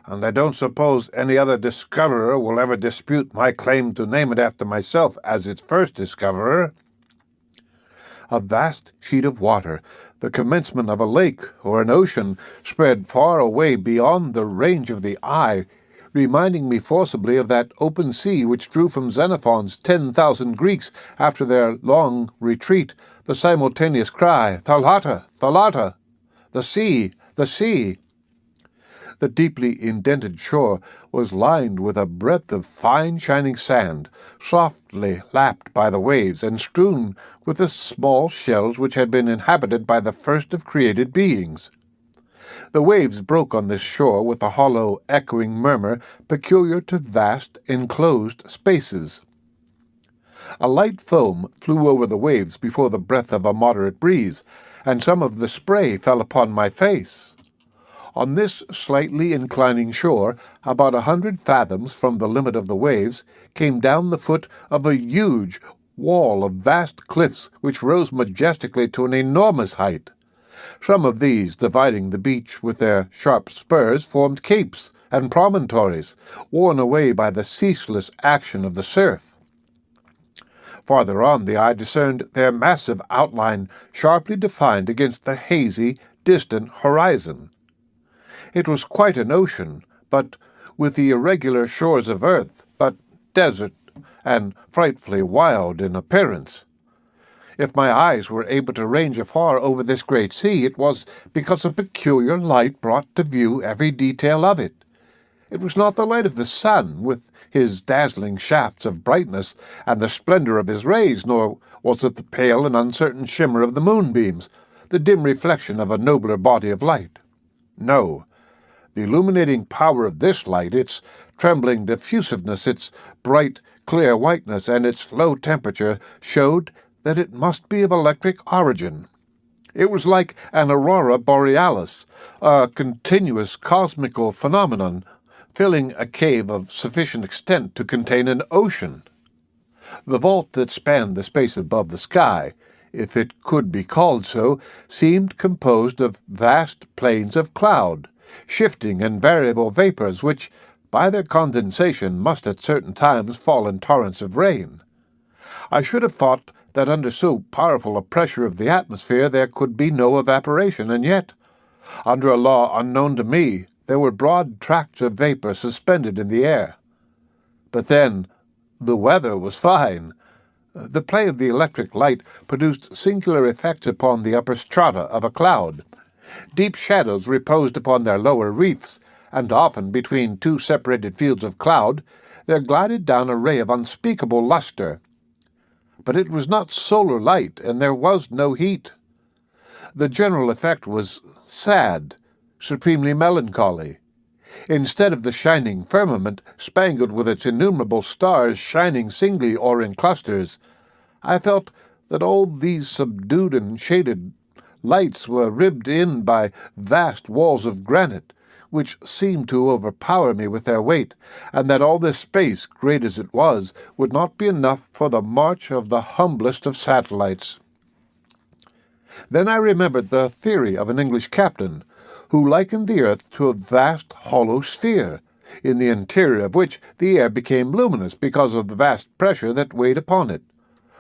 and I don't suppose any other discoverer will ever dispute my claim to name it after myself as its first discoverer."
A vast sheet of water, the commencement of a lake or an ocean, spread far away beyond the range of the eye, reminding me forcibly of that open sea which drew from Xenophon's 10,000 Greeks after their long retreat the simultaneous cry, "Thalata! Thalata! The sea! The sea!" The deeply indented shore was lined with a breadth of fine shining sand, softly lapped by the waves and strewn with the small shells which had been inhabited by the first of created beings. The waves broke on this shore with a hollow, echoing murmur peculiar to vast, enclosed spaces. A light foam flew over the waves before the breath of a moderate breeze, and some of the spray fell upon my face. On this slightly inclining shore, about 100 fathoms from the limit of the waves, came down the foot of a huge wall of vast cliffs which rose majestically to an enormous height. Some of these, dividing the beach with their sharp spurs, formed capes and promontories, worn away by the ceaseless action of the surf. Farther on, the eye discerned their massive outline sharply defined against the hazy, distant horizon. It was quite an ocean, but with the irregular shores of earth, but desert and frightfully wild in appearance. If my eyes were able to range afar over this great sea, it was because a peculiar light brought to view every detail of it. It was not the light of the sun, with his dazzling shafts of brightness and the splendor of his rays, nor was it the pale and uncertain shimmer of the moonbeams, the dim reflection of a nobler body of light. No, the illuminating power of this light, its trembling diffusiveness, its bright, clear whiteness, and its low temperature, showed that it must be of electric origin. It was like an aurora borealis, a continuous cosmical phenomenon, filling a cave of sufficient extent to contain an ocean. The vault that spanned the space above the sky, if it could be called so, seemed composed of vast plains of cloud, shifting and variable vapors which, by their condensation, must at certain times fall in torrents of rain. I should have thought that under so powerful a pressure of the atmosphere there could be no evaporation, and yet, under a law unknown to me, there were broad tracts of vapor suspended in the air. But then, the weather was fine. The play of the electric light produced singular effects upon the upper strata of a cloud. Deep shadows reposed upon their lower wreaths, and often between two separated fields of cloud there glided down a ray of unspeakable lustre. But it was not solar light, and there was no heat. The general effect was sad, supremely melancholy. Instead of the shining firmament, spangled with its innumerable stars shining singly or in clusters, I felt that all these subdued and shaded lights were ribbed in by vast walls of granite, which seemed to overpower me with their weight, and that all this space, great as it was, would not be enough for the march of the humblest of satellites. Then I remembered the theory of an English captain, who likened the earth to a vast hollow sphere, in the interior of which the air became luminous because of the vast pressure that weighed upon it,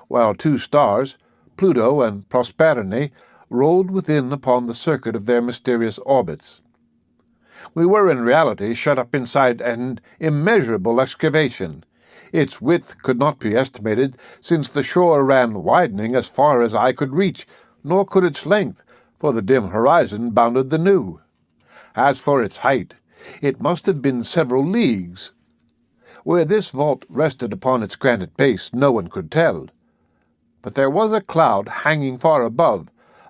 while two stars, Pluto and Proserpine, rolled within upon the circuit of their mysterious orbits. We were in reality shut up inside an immeasurable excavation. Its width could not be estimated, since the shore ran widening as far as eye could reach, nor could its length, for the dim horizon bounded the new. As for its height, it must have been several leagues. Where this vault rested upon its granite base, no one could tell. But there was a cloud hanging far above,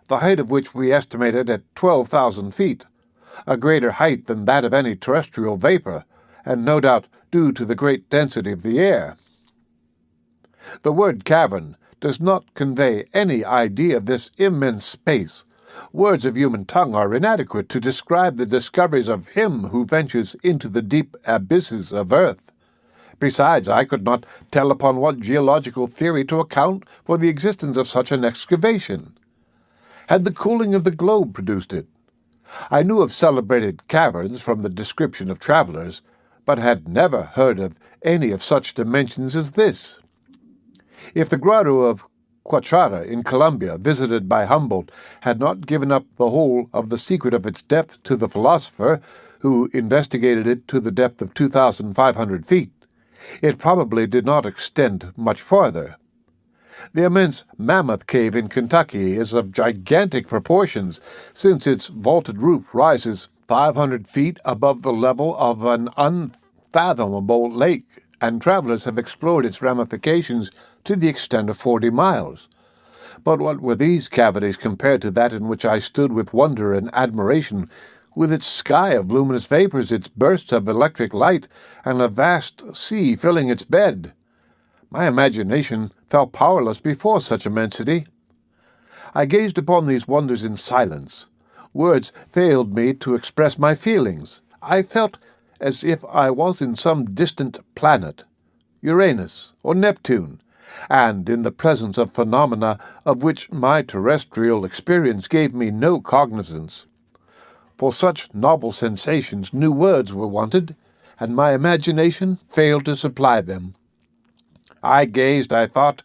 the height of which we estimated at 12,000 feet, a greater height than that of any terrestrial vapor, and no doubt due to the great density of the air. The word cavern does not convey any idea of this immense space. Words of human tongue are inadequate to describe the discoveries of him who ventures into the deep abysses of earth. Besides, I could not tell upon what geological theory to account for the existence of such an excavation. Had the cooling of the globe produced it? I knew of celebrated caverns from the description of travelers, but had never heard of any of such dimensions as this. If the grotto of Quachara in Colombia, visited by Humboldt, had not given up the whole of the secret of its depth to the philosopher, who investigated it to the depth of 2,500 feet, it probably did not extend much farther. The immense Mammoth Cave in Kentucky is of gigantic proportions, since its vaulted roof rises 500 feet above the level of an unfathomable lake, and travelers have explored its ramifications to the extent of 40 miles. But what were these cavities compared to that in which I stood with wonder and admiration, with its sky of luminous vapors, its bursts of electric light, and a vast sea filling its bed? My imagination felt powerless before such immensity. I gazed upon these wonders in silence. Words failed me to express my feelings. I felt as if I was in some distant planet, Uranus or Neptune, and in the presence of phenomena of which my terrestrial experience gave me no cognizance. For such novel sensations new words were wanted, and my imagination failed to supply them. I gazed, I thought,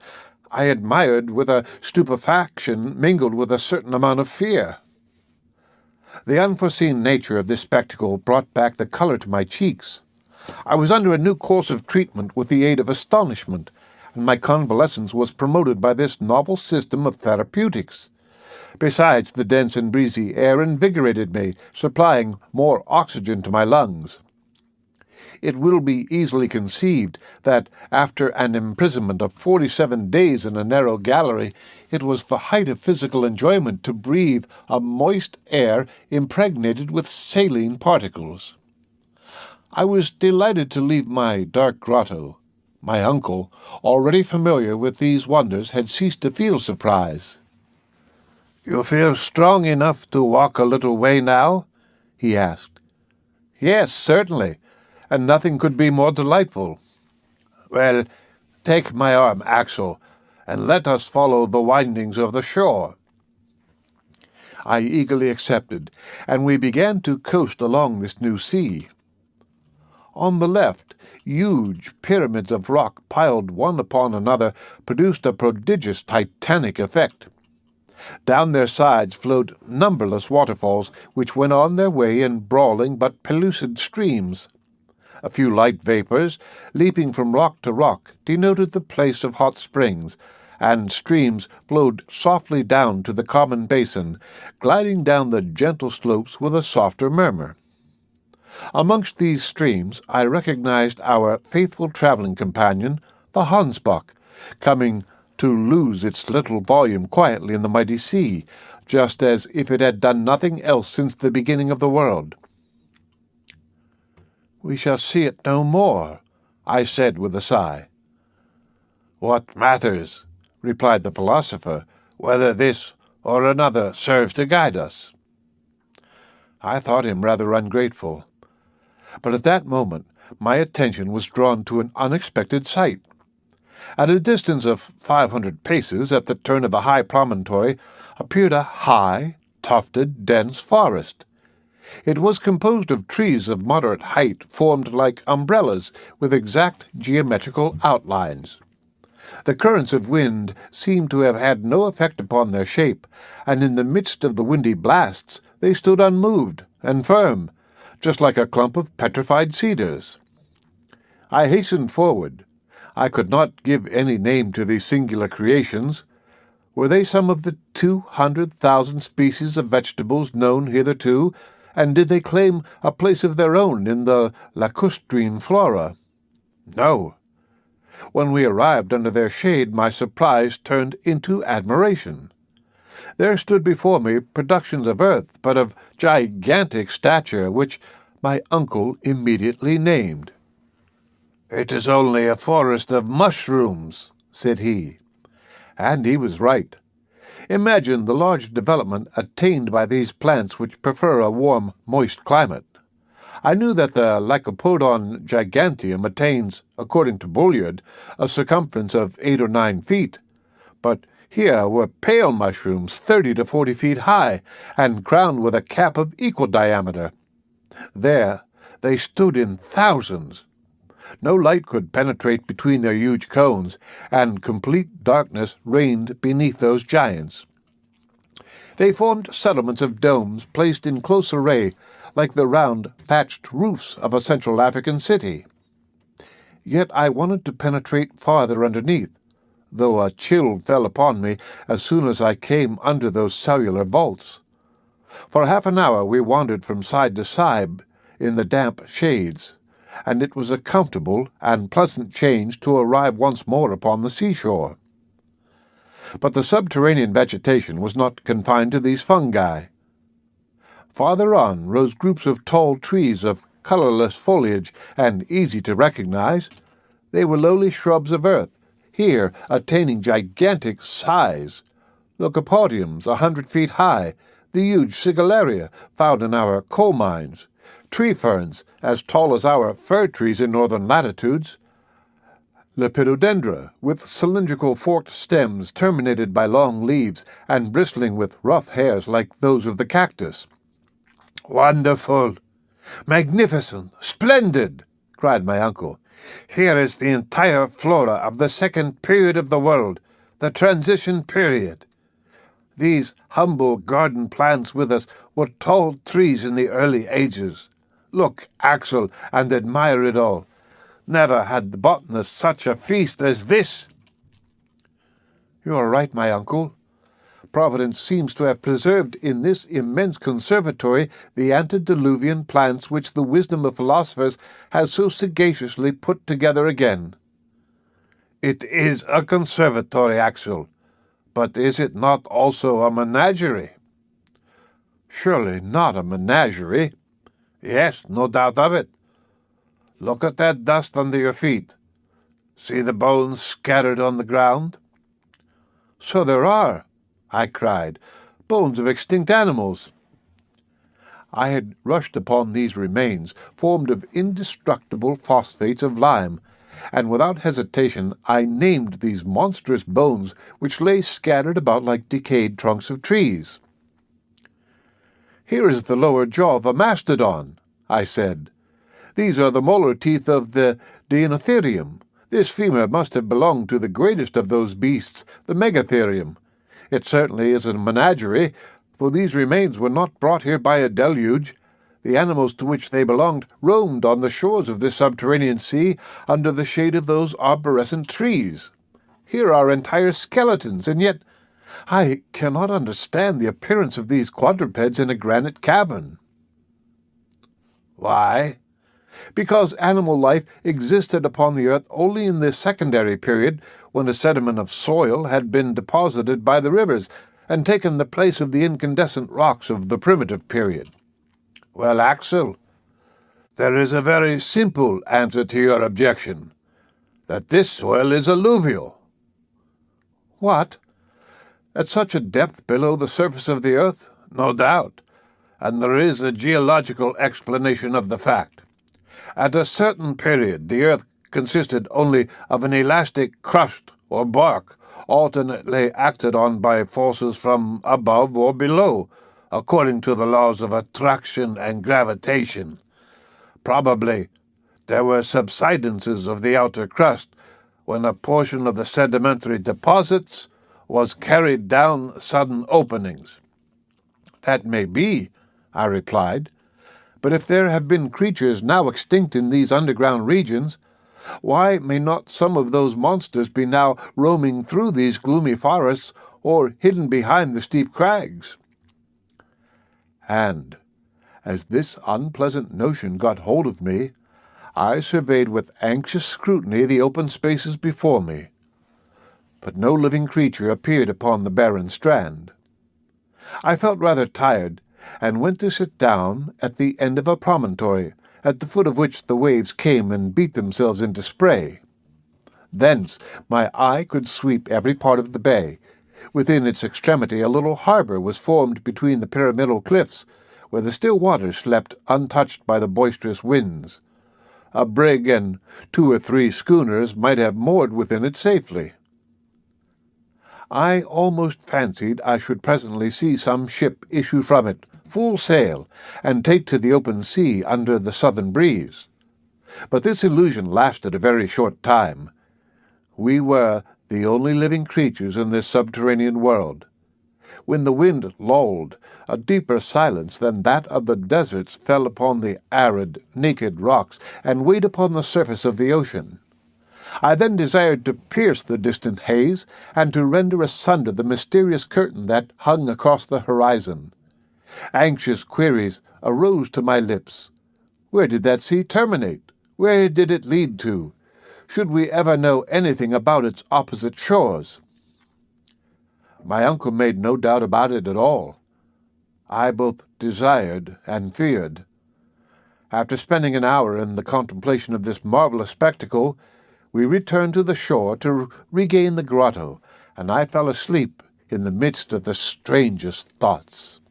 I admired with a stupefaction mingled with a certain amount of fear. The unforeseen nature of this spectacle brought back the color to my cheeks. I was under a new course of treatment with the aid of astonishment, and my convalescence was promoted by this novel system of therapeutics. Besides, the dense and breezy air invigorated me, supplying more oxygen to my lungs. It will be easily conceived that, after an imprisonment of 47 days in a narrow gallery, it was the height of physical enjoyment to breathe a moist air impregnated with saline particles. I was delighted to leave my dark grotto. My uncle, already familiar with these wonders, had ceased to feel surprise. "You feel strong enough to walk a little way now?" he asked. "Yes, certainly, and nothing could be more delightful." "Well, take my arm, Axel, and let us follow the windings of the shore." I eagerly accepted, and we began to coast along this new sea. On the left, huge pyramids of rock piled one upon another produced a prodigious titanic effect. Down their sides flowed numberless waterfalls, which went on their way in brawling but pellucid streams. A few light vapors, leaping from rock to rock, denoted the place of hot springs,
and streams flowed softly down to the common basin, gliding down the gentle slopes with a softer murmur. Amongst these streams I recognized our faithful traveling companion, the Hansbach, coming to lose its little volume quietly in the mighty sea, just as if it had done nothing else since the beginning of the world. "We shall see it no more," I said with a sigh. "What matters," replied the philosopher, "whether this or another serves to guide us?" I thought him rather ungrateful. But at that moment my attention was drawn to an unexpected sight. At a distance of 500 paces, at the turn of a high promontory, appeared a high, tufted, dense forest. It was composed of trees of moderate height, formed like umbrellas, with exact geometrical outlines. The currents of wind seemed to have had no effect upon their shape, and in the midst of the windy blasts they stood unmoved and firm, just like a clump of petrified cedars. I hastened forward. I could not give any name to these singular creations. Were they some of the 200,000 species of vegetables known hitherto, and did they claim a place of their own in the lacustrine flora? No. When we arrived under their shade, my surprise turned into admiration. There stood before me productions of earth, but of gigantic stature, which my uncle immediately named. "It is only a forest of mushrooms," said he. And he was right. Imagine the large development attained by these plants which prefer a warm, moist climate. I knew that the Lycopodon giganteum attains, according to Bulliard, a circumference of 8 or 9 feet, but here were pale mushrooms 30 to 40 feet high, and crowned with a cap of equal diameter. There they stood in thousands. No light could penetrate between their huge cones, and complete darkness reigned beneath those giants. They formed settlements of domes placed in close array, like the round, thatched roofs of a Central African city. Yet I wanted to penetrate farther underneath, though a chill fell upon me as soon as I came under those cellular vaults. For half an hour we wandered from side to side in the damp shades, and it was a comfortable and pleasant change to arrive once more upon the seashore. But the subterranean vegetation was not confined to these fungi. Farther on rose groups of tall trees of colorless foliage and easy to recognize. They were lowly shrubs of earth, here attaining gigantic size. Lycopodiums 100 feet high, the huge sigillaria found in our coal mines, tree ferns as tall as our fir trees in northern latitudes, Lepidodendra with cylindrical forked stems terminated by long leaves and bristling with rough hairs like those of the cactus. "Wonderful! Magnificent! Splendid!" cried my uncle. "Here is the entire flora of the second period of the world, the transition period. These humble garden plants with us were tall trees in the early ages. Look, Axel, and admire it all. Never had the botanist such a feast as this." "You are right, my uncle. Providence seems to have preserved in this immense conservatory the antediluvian plants which the wisdom of philosophers has so sagaciously put together again." "It is a conservatory, Axel, but is it not also a menagerie?" "Surely not a menagerie." "Yes, no doubt of it. Look at that dust under your feet. See the bones scattered on the ground?" "So there are," I cried, "bones of extinct animals." I had rushed upon these remains, formed of indestructible phosphates of lime, and without hesitation I named these monstrous bones which lay scattered about like decayed trunks of trees. "Here is the lower jaw of a mastodon," I said. "These are the molar teeth of the Deinotherium. This femur must have belonged to the greatest of those beasts, the Megatherium. It certainly is a menagerie, for these remains were not brought here by a deluge. The animals to which they belonged roamed on the shores of this subterranean sea under the shade of those arborescent trees. Here are entire skeletons, and yet I cannot understand the appearance of these quadrupeds in a granite cavern. Why? Because animal life existed upon the earth only in the secondary period, when a sediment of soil had been deposited by the rivers and taken the place of the incandescent rocks of the primitive period. Well, Axel, there is a very simple answer to your objection, that this soil is alluvial. What? At such a depth below the surface of the earth? No doubt, and there is a geological explanation of the fact. At a certain period, the earth consisted only of an elastic crust or bark, alternately acted on by forces from above or below, according to the laws of attraction and gravitation. Probably there were subsidences of the outer crust, when a portion of the sedimentary deposits was carried down sudden openings. That may be, I replied, but if there have been creatures now extinct in these underground regions, why may not some of those monsters be now roaming through these gloomy forests or hidden behind the steep crags? And, as this unpleasant notion got hold of me, I surveyed with anxious scrutiny the open spaces before me. But no living creature appeared upon the barren strand. I felt rather tired, and went to sit down at the end of a promontory, at the foot of which the waves came and beat themselves into spray. Thence my eye could sweep every part of the bay. Within its extremity a little harbour was formed between the pyramidal cliffs, where the still waters slept untouched by the boisterous winds. A brig and 2 or 3 schooners might have moored within it safely. I almost fancied I should presently see some ship issue from it, full sail, and take to the open sea under the southern breeze. But this illusion lasted a very short time. We were the only living creatures in this subterranean world. When the wind lulled, a deeper silence than that of the deserts fell upon the arid, naked rocks, and weighed upon the surface of the ocean. I then desired to pierce the distant haze, and to render asunder the mysterious curtain that hung across the horizon. Anxious queries arose to my lips. Where did that sea terminate? Where did it lead to? Should we ever know anything about its opposite shores? My uncle made no doubt about it at all. I both desired and feared. After spending an hour in the contemplation of this marvelous spectacle, we returned to the shore to regain the grotto, and I fell asleep in the midst of the strangest thoughts.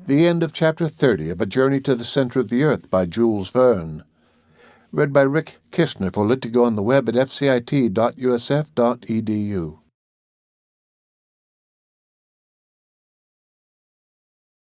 The end of Chapter 30 of A Journey to the Center of the Earth by Jules Verne. Read by Rick Kistner for Lit2Go on the web at fcit.usf.edu.